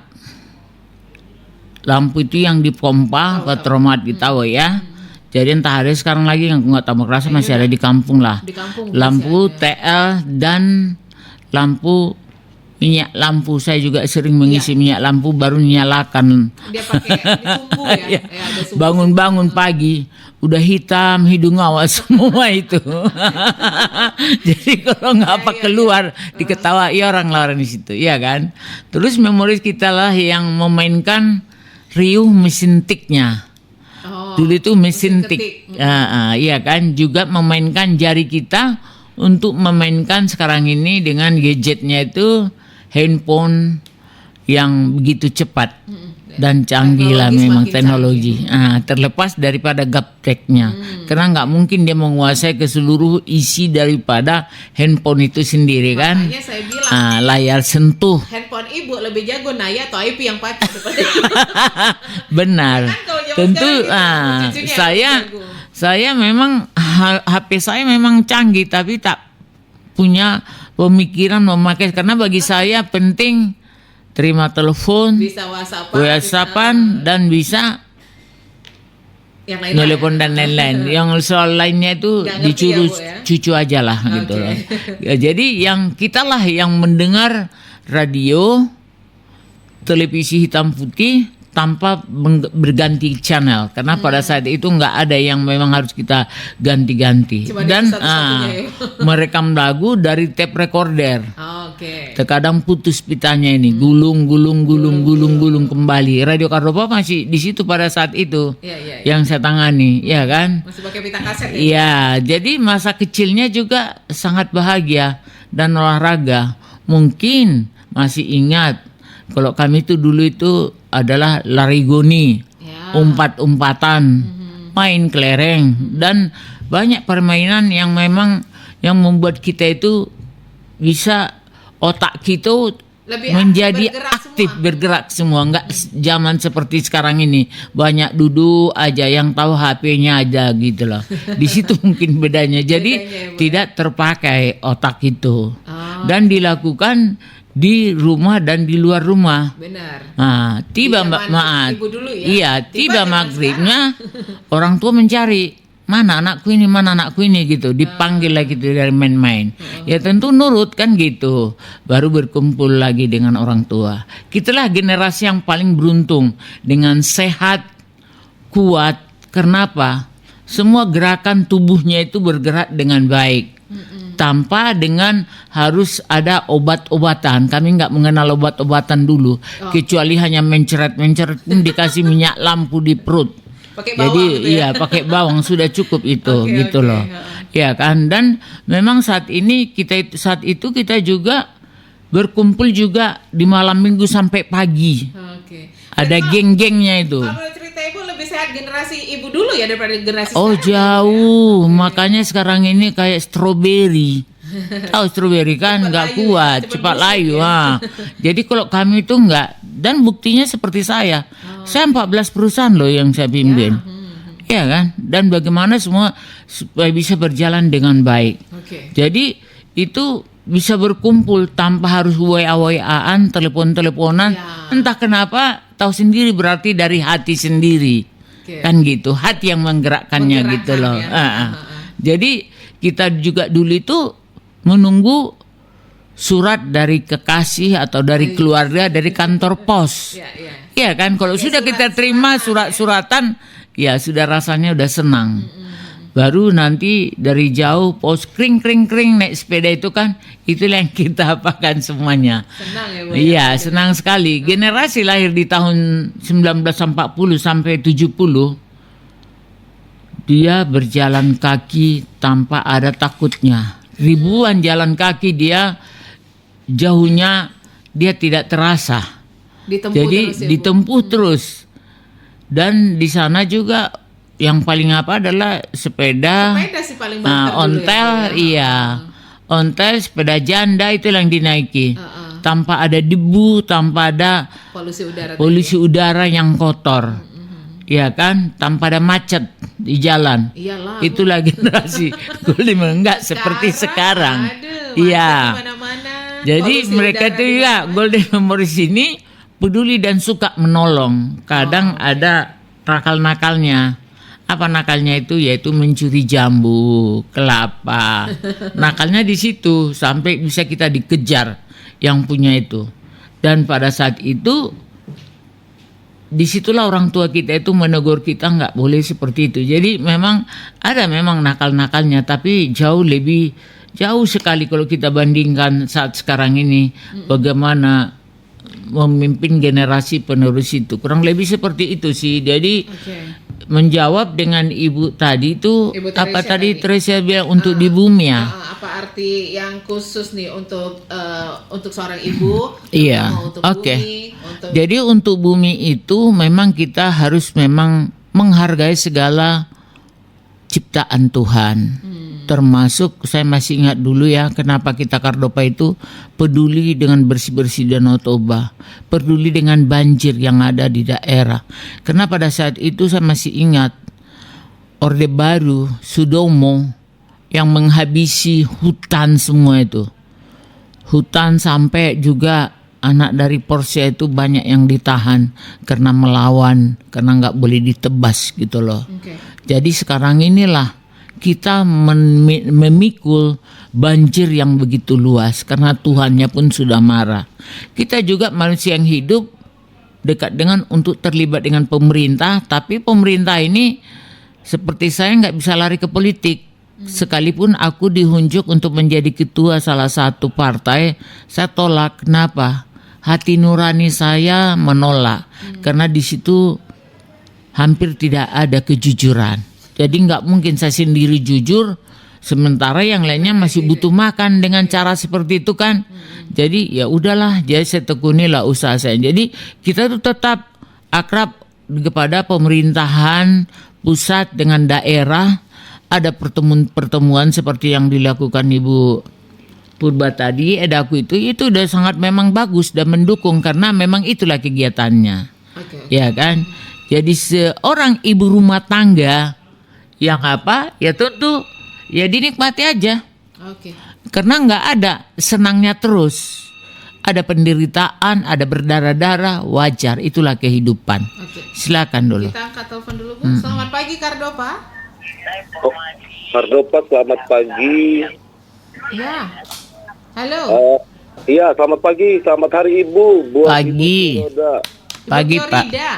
Lampu itu yang dipompa petromat tahu ya. Jadi entah ada sekarang lagi yang nggak tahu kerasa masih ada di kampung lah. Di kampung Lampu masih TL dan lampu minyak lampu. Saya juga sering mengisi minyak lampu baru nyalakan. Dia pakai ditunggu ya. Iya. Ada sumbu. Bangun-bangun pagi udah hitam hidung awal semua itu. Jadi kalau ngapa keluar diketawain orang-orang di situ, ya kan? Terus memori kita lah yang memainkan riuh mesin tiknya. Oh, Dulu itu mesin tik. ketik. Iya kan? Juga memainkan jari kita untuk memainkan sekarang ini dengan gadgetnya itu handphone yang begitu cepat dan canggih lah Teknologi memang semakin teknologi. Terlepas daripada gapteknya, karena nggak mungkin dia menguasai keseluruh isi daripada handphone itu sendiri kan. Makanya saya bilang Layar sentuh, handphone Ibu lebih jago Naya atau IP yang pakai seperti benar. Kan kalau zaman Tentu sekarang gitu, cucunya saya lebih jago. saya memang HP saya memang canggih tapi tak punya pemikiran memakai, karena bagi saya penting terima telepon, Bisa WhatsApp, WhatsAppan, dan bisa yang lain. telepon dan lain-lain. Yang soal lainnya itu Nggak ngerti dicurus ya, Bu, ya? cucu aja lah gitu Oke. loh. Ya, jadi yang kita lah yang mendengar radio, televisi hitam putih tanpa berganti channel, karena pada saat itu nggak ada yang memang harus kita ganti-ganti. Cuma Dan itu satu-satunya ya. merekam lagu dari tape recorder. Oke. Terkadang putus pitanya ini, gulung kembali. Radio Kardopa masih di situ pada saat itu, Iya. yang saya tangani, ya kan? Masih pakai pita kaset ya? Iya, jadi masa kecilnya juga sangat bahagia dan olahraga. Mungkin masih ingat kalau kami itu dulu itu adalah lari goni, Ya. umpat-umpatan, main kelereng, dan banyak permainan yang memang yang membuat kita itu bisa otak kita Lebih menjadi bergerak aktif, semua. bergerak semua, enggak zaman seperti sekarang ini banyak duduk aja, yang tahu HP-nya aja gitu loh. Di situ mungkin bedanya. Jadi Bedanya ya, Bu. tidak terpakai otak itu, Oh. dan dilakukan di rumah dan di luar rumah. Benar. Nah, tiba Di zaman maaf, ibu dulu ya? iya, Tiba tiba zaman maghribnya orang tua mencari mana anakku ini gitu, dipanggil lagi gitu dari main-main. Ya tentu nurut kan gitu. Baru berkumpul lagi dengan orang tua. Kitalah generasi yang paling beruntung dengan sehat, kuat. Kenapa? Semua gerakan tubuhnya itu bergerak dengan baik. Tanpa dengan harus ada obat-obatan. Kami nggak mengenal obat-obatan dulu, kecuali hanya menceret-menceret pun dikasih minyak lampu di perut. Pakai bawang Jadi gitu ya? iya, pakai bawang sudah cukup itu, Oke, gitu oke, loh. Ya kan, dan memang saat itu kita juga berkumpul juga di malam minggu sampai pagi. Oke. Ada Dan geng-gengnya itu. Kalau cerita ibu lebih sehat generasi ibu dulu ya daripada generasi Oh sekarang. jauh, makanya sekarang ini kayak stroberi. Tahu stroberi kan Cepat nggak layu, kuat, cepat cepat busuk layu. ya. Jadi kalau kami itu nggak, dan buktinya seperti saya 14 perusahaan loh yang saya pimpin, ya kan. Dan bagaimana semua supaya bisa berjalan dengan baik. Oke. Jadi itu bisa berkumpul tanpa harus WA-WA-an, telepon-teleponan. Ya. Entah kenapa, tahu sendiri berarti dari hati sendiri. Oke. Kan gitu, hati yang menggerakkannya gitu loh. Menggerakkan ya. Jadi kita juga dulu itu menunggu surat dari kekasih atau dari keluarga, dari kantor pos. Iya, iya. Iya kan, kalau sudah kita terima surat-suratan, ya sudah rasanya udah senang. Baru nanti dari jauh pos kring naik sepeda itu kan, itulah yang kita apakan semuanya. Senang ya Bu. Iya, senang sekali. Generasi lahir di tahun 1940 sampai 70, dia berjalan kaki tanpa ada takutnya. Ribuan jalan kaki dia, jauhnya dia tidak terasa. Ditempuh Jadi terus ya, Bu. ditempuh terus. Dan di sana juga yang paling apa adalah sepeda. Sepeda sih paling banter Nah, dulu ontel, ya, Bu, ya. iya. Ontel, sepeda janda itu yang dinaiki. Heeh. Tanpa ada debu, tanpa ada Polusi udara. polusi udara yang kotor. Ya kan, tanpa ada macet di jalan. Iyalah. Itulah generasi Golden, enggak seperti sekarang. Aduh, Iya. macet di mana-mana. Jadi Polusi mereka udara itu di ya mana-mana. Golden Memories ini peduli dan suka menolong. Kadang ada nakal-nakalnya. Apa nakalnya itu? Yaitu mencuri jambu, kelapa. Nakalnya di situ sampai bisa kita dikejar yang punya itu. Dan pada saat itu disitulah orang tua kita itu menegur kita nggak boleh seperti itu. Jadi memang ada memang nakal-nakalnya, tapi jauh sekali kalau kita bandingkan saat sekarang ini bagaimana memimpin generasi penerus itu. Kurang lebih seperti itu sih. Jadi Oke. menjawab dengan ibu tadi itu Ibu apa Teresia tadi tadi. Teresia bilang untuk di bumi ya. Apa arti yang khusus nih untuk seorang ibu? Iya, terutama Untuk oke. bumi, untuk Jadi untuk bumi itu memang kita harus memang menghargai segala ciptaan Tuhan. Termasuk saya masih ingat dulu ya, kenapa kita Kardopa itu peduli dengan bersih-bersih Danau Toba, peduli dengan banjir yang ada di daerah. Karena pada saat itu saya masih ingat Orde Baru, Sudomo, yang menghabisi hutan semua itu. Hutan sampai juga anak dari Porsia itu banyak yang ditahan karena melawan, karena nggak boleh ditebas gitu loh. Oke. Jadi sekarang inilah kita memikul banjir yang begitu luas karena Tuhannya pun sudah marah. Kita juga manusia yang hidup dekat dengan untuk terlibat dengan pemerintah, tapi pemerintah ini seperti saya nggak bisa lari ke politik. Sekalipun aku dihunjuk untuk menjadi ketua salah satu partai, saya tolak. Kenapa? Hati nurani saya menolak karena di situ hampir tidak ada kejujuran. Jadi nggak mungkin saya sendiri jujur, sementara yang lainnya masih butuh makan dengan cara seperti itu kan. Jadi ya udahlah, jadi saya tekunilah usaha saya. Jadi kita tuh tetap akrab kepada pemerintahan pusat dengan daerah. Ada pertemuan-pertemuan seperti yang dilakukan Ibu Purba tadi, Edaku itu udah sangat memang bagus dan mendukung karena memang itulah kegiatannya. Oke. Ya kan? Jadi seorang ibu rumah tangga yang apa? Ya tentu ya dinikmati aja. Oke. Karena nggak ada senangnya terus. Ada penderitaan, ada berdarah-darah, wajar. Itulah kehidupan. Oke. Silakan dulu. Kita angkat telepon dulu, Bu. Selamat pagi, Kardopa. Kardopa, selamat pagi. Ya. Halo. Iya, selamat pagi, selamat hari Ibu. Buat Pagi. Ibu Roda. Pagi, Ibu Pak. Rida.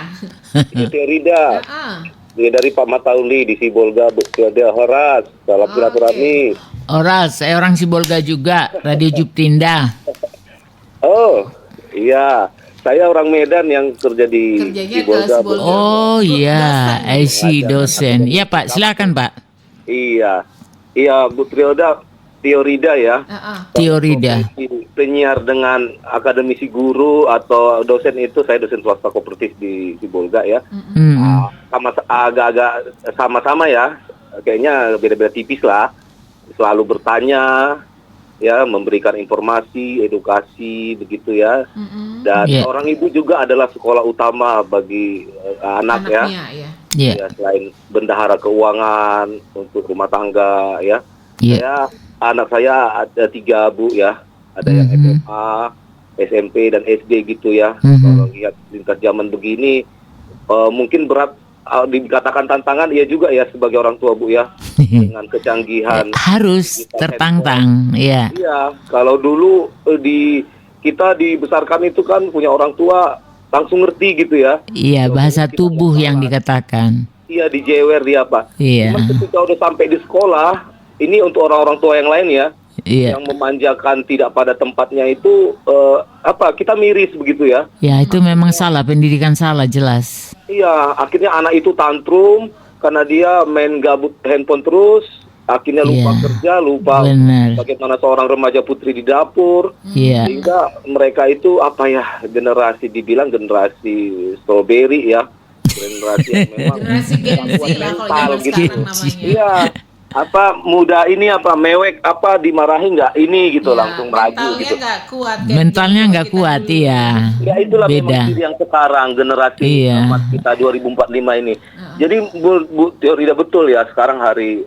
Ibu Rida. Heeh. Dia dari Pak Matauli di Sibolga, Bu. Dia Horas. Salam silaturahmi. Oras, saya orang Sibolga juga, Radio Juptinda. Oh, iya. Saya orang Medan yang kerja di Kerjanya ke Sibolga, Bu. Sibolga. Oh iya, Dosen. I see, dosen. Iya Pak, silakan Pak. Iya. Iya, Bu Trioda, Tiorida ya. Heeh. Teorida. Penyiar dengan akademisi guru atau dosen itu, saya dosen swasta kooperatif di Sibolga ya. Agak-agak sama-sama ya. Kayaknya beda-beda tipis lah. Selalu bertanya, ya, memberikan informasi, edukasi, begitu ya. Dan Iya. orang ibu juga adalah sekolah utama bagi anak ya. Anaknya, ya. Iya. Ya, selain bendahara keuangan untuk rumah tangga ya. Iya. Anak saya ada 3 Bu ya. Ada yang SMA, SMP dan SD gitu ya. Kalau lihat lintas zaman begini, mungkin berat dikatakan tantangan, ya juga ya sebagai orang tua Bu ya. Dengan kecanggihan. Harus tertantang, ya. Iya, kalau dulu kita dibesarkan itu kan punya orang tua langsung ngerti gitu ya. Iya, bahasa tubuh yang dikatakan. Iya, dijewer dia Pak. Iya. Cuman ketika udah sampai di sekolah, ini untuk orang-orang tua yang lain ya, Iya. yang memanjakan tidak pada tempatnya itu kita miris begitu ya. Ya, itu memang salah, pendidikan salah jelas. Iya, akhirnya anak itu tantrum karena dia main gabut handphone terus, akhirnya lupa Iya, kerja, lupa benar. bagaimana seorang remaja putri di dapur. Iya. Sehingga mereka itu generasi dibilang generasi strawberry ya. Generasi yang memang Generasi Gen Z lah kalau zaman gitu. sekarang namanya. Iya, muda ini mewek dimarahin nggak ini gitu, Ya, langsung maju mentalnya gitu. nggak kuat. kayak Mentalnya zaman nggak kita kuat, dulu. iya. Ya itulah Beda. memang diri yang sekarang generasi Iya. amat kita 2045 ini. Jadi Bu Teorida betul ya, sekarang hari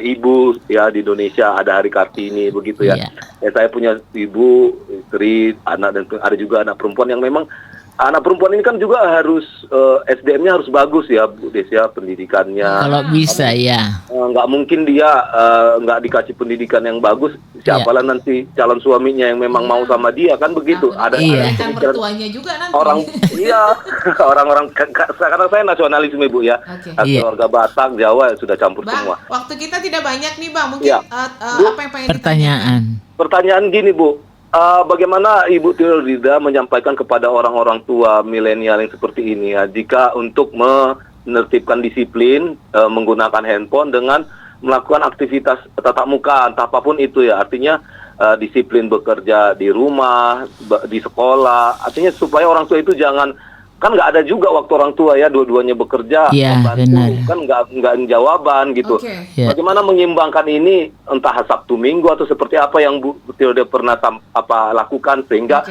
ibu ya di Indonesia ada Hari Kartini begitu ya. Iya. Ya saya punya ibu, istri, anak, dan ada juga anak perempuan yang memang anak perempuan ini kan juga harus SDM-nya harus bagus ya Bu Desya, pendidikannya. Kalau bisa ya. Nggak mungkin dia nggak dikasih pendidikan yang bagus, siapalah nanti calon suaminya yang memang mau sama dia kan begitu. Ada Iya. Kan mertuanya juga nanti. orang-orang karena saya nasionalisme Bu ya. Oke. Iya. Keluarga Batak, Jawa sudah campur Bang, semua. waktu kita tidak banyak nih Bang. Mungkin Iya. apa yang pengen Pertanyaan. Pertanyaan gini Bu, bagaimana Ibu Teorida menyampaikan kepada orang-orang tua milenial yang seperti ini ya, jika untuk menertibkan disiplin menggunakan handphone dengan melakukan aktivitas tatap muka, entah apapun itu ya, artinya disiplin bekerja di rumah, di sekolah, artinya supaya orang tua itu jangan, kan nggak ada juga waktu orang tua ya, dua-duanya bekerja, Iya, membantu, benar. kan nggak jawaban gitu. Oke. Ya. Bagaimana menyimbangkan ini, entah Sabtu Minggu atau seperti apa yang Bu Teorida pernah lakukan sehingga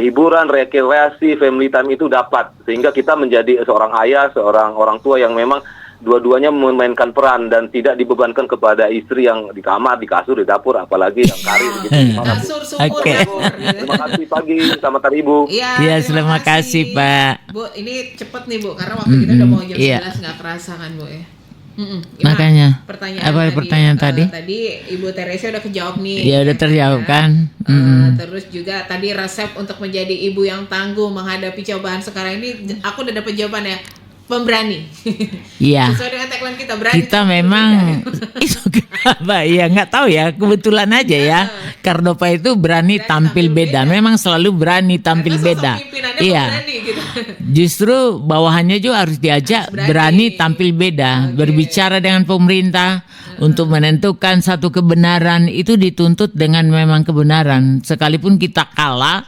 hiburan, rekreasi, family time itu dapat, sehingga kita menjadi seorang ayah, seorang orang tua yang memang dua-duanya memainkan peran dan tidak dibebankan kepada istri yang di kamar, di kasur, di dapur, apalagi yang karir gitu. Gimana, Bu? Kasur, sumur, Oke. dapur, gitu. Terima kasih pagi, selamat hari Ibu. Iya, Iya, terima kasih, Pak. Bu, ini cepet nih Bu, karena waktu kita udah mau jam iya. 11 nggak kerasa kan Bu ya. Gimana? Makanya. Pertanyaan Apa tadi, pertanyaan tadi? Tadi Ibu Teresia udah kejawab nih. Ya udah terjawab kan. Terus juga tadi resep untuk menjadi ibu yang tangguh menghadapi cobaan sekarang ini, aku udah dapet jawabannya, pemberani. Iya. Sesuai dengan tagline kita, berani. Kita memang itu apa ya, nggak tahu ya, kebetulan aja ya. Kardopa itu berani tampil beda. Memang selalu berani tampil Karena sosok beda. pimpinannya Iya. pemberani gitu. Justru bawahannya juga harus diajak berani tampil beda, berbicara dengan pemerintah untuk menentukan satu kebenaran, itu dituntut dengan memang kebenaran. Sekalipun kita kalah,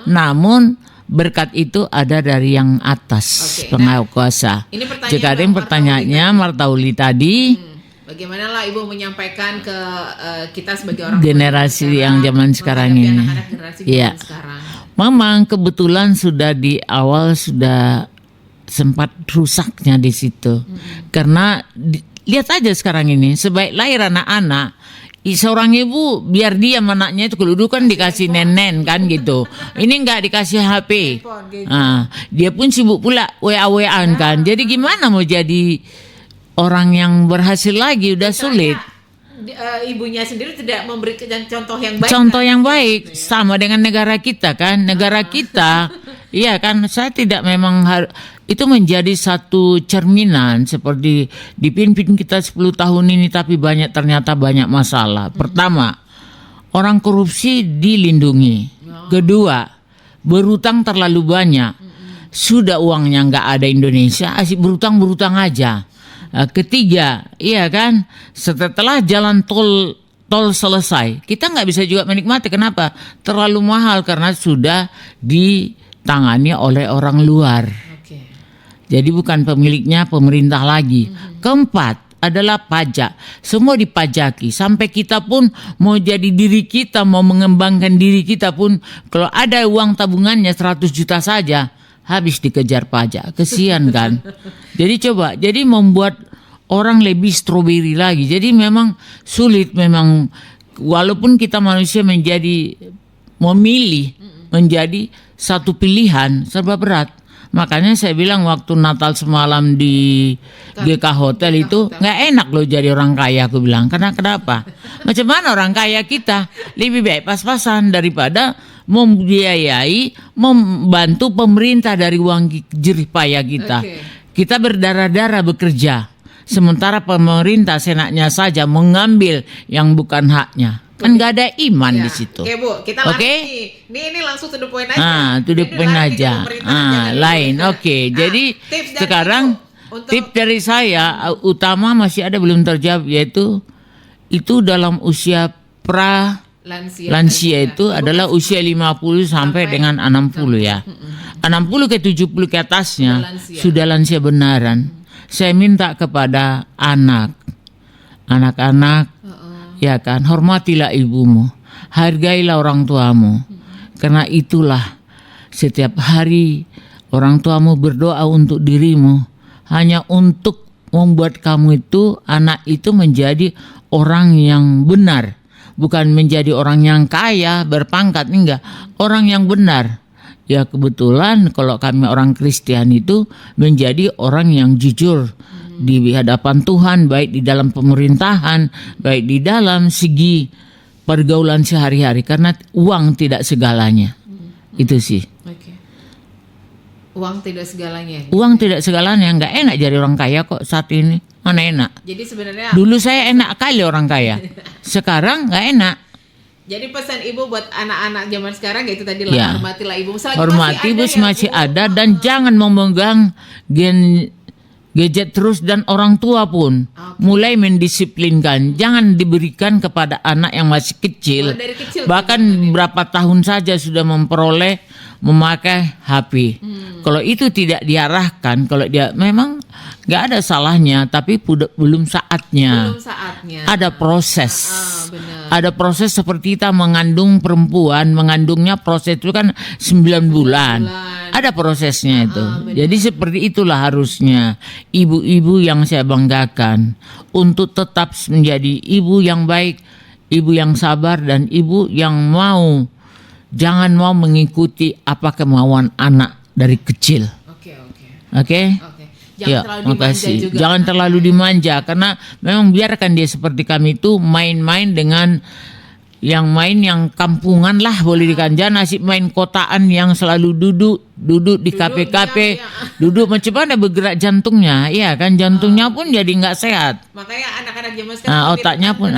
namun berkat itu ada dari yang atas, Oke, Pengawas Kuasa. Ini pertanyaan Sekarang Mbak pertanyaannya Martauli tadi. Bagaimana lah Ibu menyampaikan ke kita sebagai orang Generasi tua yang zaman sekarang menghadapi ini. anak-anak generasi Iya. zaman sekarang. Memang kebetulan sudah di awal sudah sempat rusaknya di situ. Karena lihat aja sekarang ini, sebaik lahir anak-anak, seorang ibu biar dia anaknya itu kedudukan dikasih nenen kan gitu. Ini enggak dikasih HP. Dia pun sibuk pula WA-WAan kan. Jadi gimana mau jadi orang yang berhasil lagi, udah sulit. Ibunya sendiri tidak memberikan contoh yang baik. Contoh yang baik sama dengan negara kita kan. Negara kita, iya kan, saya tidak memang itu menjadi satu cerminan seperti dipimpin kita 10 tahun ini tapi ternyata banyak masalah. Pertama, orang korupsi dilindungi. Kedua, berutang terlalu banyak. Sudah uangnya nggak ada Indonesia, asik berutang aja. Ketiga, iya kan, setelah jalan tol selesai, kita nggak bisa juga menikmati. Kenapa? Terlalu mahal karena sudah ditangani oleh orang luar. Jadi bukan pemiliknya pemerintah lagi. Keempat adalah pajak. Semua dipajaki. Sampai kita pun mau jadi diri kita, mau mengembangkan diri kita pun, kalau ada uang tabungannya 100 juta saja, habis dikejar pajak. Kesian kan. Jadi membuat orang lebih stroberi lagi. Jadi memang sulit memang, walaupun kita manusia memilih menjadi satu pilihan, serba berat. Makanya saya bilang waktu Natal semalam di GK Hotel itu nggak enak loh jadi orang kaya, aku bilang. Karena kenapa? Macam mana orang kaya kita lebih baik pas-pasan daripada membiayai, membantu pemerintah dari uang jerih payah kita. Kita berdarah-darah bekerja, sementara pemerintah senaknya saja mengambil yang bukan haknya. Kan nggak ada iman di situ. Oke Bu, kita langsung ini langsung to the point aja. To the point aja. Lain. Oke. Jadi sekarang tips dari saya utama masih ada belum terjawab, yaitu itu dalam usia lansia itu adalah usia 50 sampai dengan 60 ya. 60 ke 70 ke atasnya sudah lansia benaran. Saya minta kepada anak-anak ya kan, hormatilah ibumu, hargailah orang tuamu. Karena itulah setiap hari orang tuamu berdoa untuk dirimu, hanya untuk membuat kamu itu, anak itu menjadi orang yang benar. Bukan menjadi orang yang kaya, berpangkat, enggak. Orang yang benar. Ya kebetulan kalau kami orang Kristen itu menjadi orang yang jujur di hadapan Tuhan, baik di dalam pemerintahan, baik di dalam segi pergaulan sehari-hari. Karena uang tidak segalanya. Itu sih. Uang tidak segalanya. Uang tidak segalanya. Nggak enak jadi orang kaya kok saat ini. Mana enak? Jadi sebenarnya dulu saya enak kali orang kaya. Sekarang nggak enak. Jadi pesan ibu buat anak-anak zaman sekarang yaitu tadi lah, hormatilah ibu. Hormati ibu masih ada dan jangan memegang gadget terus, dan orang tua pun mulai mendisiplinkan. Jangan diberikan kepada anak yang masih kecil. Bahkan berapa tahun saja sudah memakai HP. Kalau itu tidak diarahkan, kalau dia memang nggak ada salahnya, tapi belum saatnya. Ada proses. Ada proses seperti kita mengandung perempuan, mengandungnya proses itu kan 9 bulan. Ada prosesnya itu. Jadi seperti itulah harusnya ibu-ibu yang saya banggakan untuk tetap menjadi ibu yang baik, ibu yang sabar, dan ibu yang jangan mau mengikuti apa kemauan anak dari kecil. Oke. Oke? Jangan Ya, terlalu dimanja makasih. juga. Jangan terlalu dimanja karena memang biarkan dia seperti kami itu main-main dengan yang kampungan lah boleh dikanja, nasib main kotaan yang selalu duduk di kafe-kafe, ya. duduk macam mana bergerak jantungnya, iya kan jantungnya pun jadi nggak sehat. Makanya anak-anak zaman sekarang Nah, otaknya pun.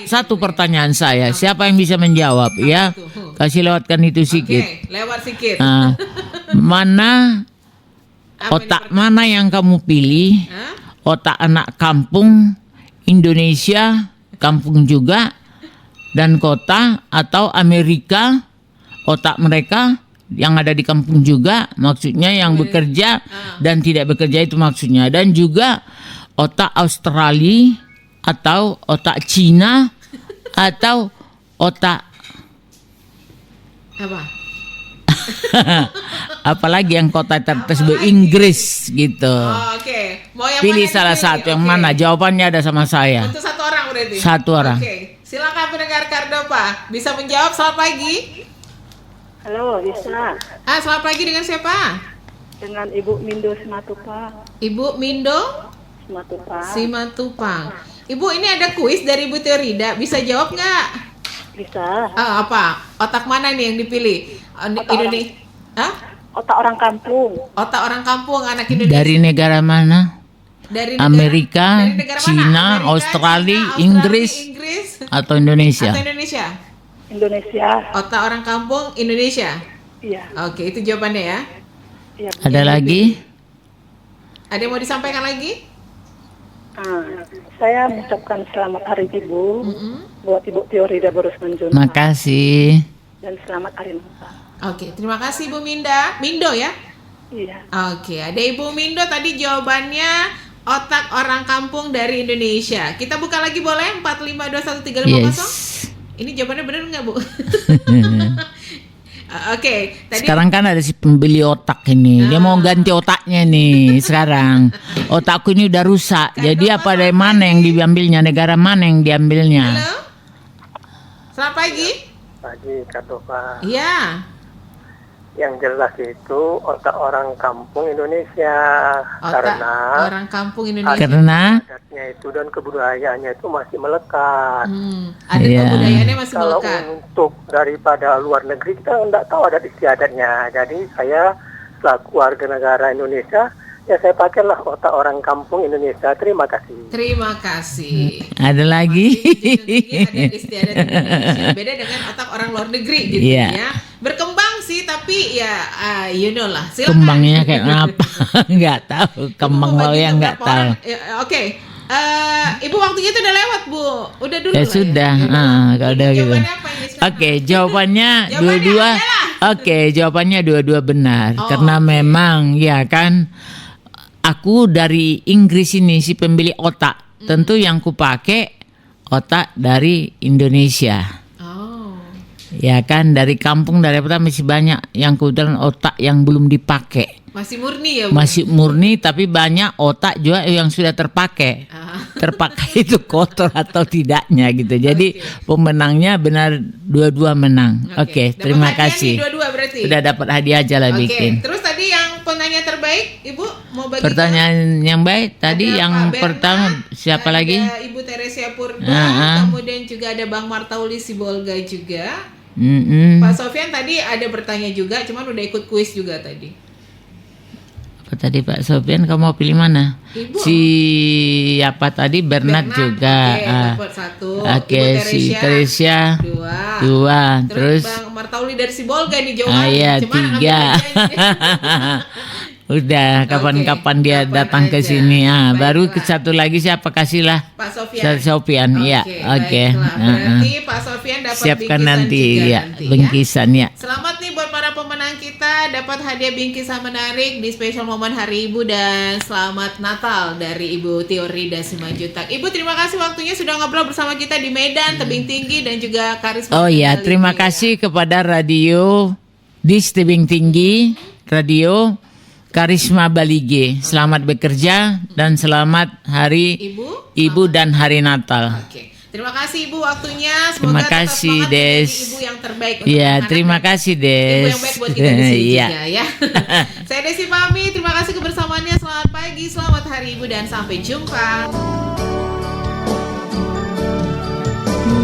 Satu pertanyaan saya, siapa yang bisa menjawab? Ya, tuh? kasih lewatkan itu sedikit. Oke, lewat sedikit. Nah, mana Apa otak mana yang kamu pilih? Hah? Otak anak kampung Indonesia, kampung juga, dan kota, atau Amerika, otak mereka yang ada di kampung juga, maksudnya yang bekerja dan tidak bekerja itu maksudnya, dan juga otak Australia atau otak Cina atau otak Apa? apalagi yang kota tersebut Inggris gitu. Oh, oke. Mau yang Pilih mana salah dipilih? satu yang Oke. mana, jawabannya ada sama saya. Untuk satu orang berarti. Satu orang. Oke. Silakan pendengar Kardopa, bisa menjawab. Selamat pagi. Halo, bisa. Selamat pagi, dengan siapa? Dengan Ibu Mindo Simatupang. Ibu Mindo Simatupang. Ibu, ini ada kuis dari Ibu Teorida, bisa jawab nggak? Bisa. Apa? Otak mana nih yang dipilih? Indonesia. Otak orang kampung. Otak orang kampung, anak Indonesia. Dari negara mana? Dari Amerika, dari negara mana? Cina, Amerika, Australia, Cina, Inggris, atau Indonesia? atau Indonesia. Indonesia. Otak orang kampung Indonesia. Iya. Oke, itu jawabannya ya. Iya. Ada lagi? Ada yang mau disampaikan lagi? Saya mengucapkan selamat Hari Ibu buat Ibu Teorida Borus Manjunta. Makasih. Dan selamat Hari Natal. Oke, terima kasih Bu Mindo ya. Iya. Oke, ada Ibu Mindo tadi jawabannya otak orang kampung dari Indonesia. Kita buka lagi boleh? 4521350. Yes. Ini jawabannya benar nggak Bu? Oke, tadi Sekarang kan ada si pembeli otak ini. Dia mau ganti otaknya nih sekarang. Otakku ini udah rusak. Jadi apa dari mana yang diambilnya? Negara mana yang diambilnya? halo. Selamat pagi. Pagi Kardopa. Iya. Yang jelas itu otak orang kampung Indonesia Otak karena orang kampung Indonesia. Karena adatnya itu dan kebudayaannya itu masih melekat. Ada Iya. kebudayaannya masih Kalau melekat. untuk daripada luar negeri kita nggak tahu adat istiadatnya. Jadi saya selaku warga negara Indonesia ya saya pakailah otak orang kampung Indonesia. Terima kasih. Terima kasih. ada lagi? Adat istiadat Indonesia. Beda dengan otak orang luar negeri gitu Iya. ya. Berkembang sih tapi ya you know lah. Silakan. Kembangnya kayak apa? Nggak tahu. Kembang Ibu mau bagi yang nggak beberapa tahu. orang. Ya, oke. Ibu waktunya itu udah lewat Bu. Udah dulu Ya lah sudah. Kalau udah gitu. Jawabannya apa ini sekarang? Oke, jawabannya Jawabannya dua-dua. adalah. Oke, jawabannya dua-dua benar. Oh, Karena oke. memang ya kan, aku dari Inggris ini si pembeli otak. Tentu yang kupakai otak dari Indonesia. Oh. Ya kan, dari kampung dari apa masih banyak yang kebetulan otak yang belum dipakai. Masih murni ya Bu? Masih murni tapi banyak otak juga yang sudah terpakai. Terpakai itu kotor atau tidaknya gitu. Jadi pemenangnya benar dua-dua menang. Oke, Dapat terima hadiah nih kasih. dua-dua berarti. Sudah dapat hadiah aja lah Oke, bikin. terus tadi yang penanya terbaik, Ibu mau bagi Pertanyaan yang baik tadi Ada yang Pak Berna, pertama siapa ada lagi? Ibu Teresia Purba, Ah. kemudian juga ada Bang Martauli Sibolga juga. Mm-mm. Pak Sofian tadi ada bertanya juga, cuman udah ikut kuis juga tadi. Apa tadi Pak Sofian kamu mau pilih mana? Ibu. Si apa tadi Bernard juga. Oke, Ah. dapat satu. Oke, Ibu si Teresia dua. Terus Bang Martauli dari Sibolga nih jauhan. iya Cuman ambil 3. hadiahnya. Udah kapan-kapan dia kapan datang ke aja. sini. Baru ke Baiklah. satu lagi siapa kasihlah? Pak Sofian. Sofian, iya. Oke. Baiklah. Berarti Pak Sofian dapat Siapkan bingkisan nanti juga ya, nanti, bingkisan ya. Selamat nih buat para pemenang kita dapat hadiah bingkisan menarik di spesial momen Hari Ibu dan selamat Natal dari Ibu Teorida Simanjuntak. Ibu terima kasih waktunya sudah ngobrol bersama kita di Medan, Tebing Tinggi dan juga Karisma. Oh ya, Mandalika terima ya. kasih kepada radio di Tebing Tinggi Radio Karisma Balige. Selamat bekerja dan selamat Hari Ibu dan Hari Natal. Oke. Terima kasih Ibu waktunya. Semoga Terima tetap kasih, semangat Des. menjadi ibu yang terbaik untuk Ya, anak-anak terima dan kasih, Ibu Des. yang baik buat kita di sini Iya. juga ya. Saya Desi pamit. Terima kasih kebersamaannya. Selamat pagi, selamat Hari Ibu dan sampai jumpa.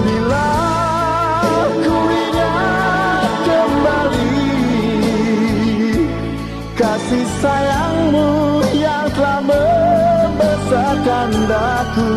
Bila ku ingat kembali kasih sayangmu yang telah membesarkan daku.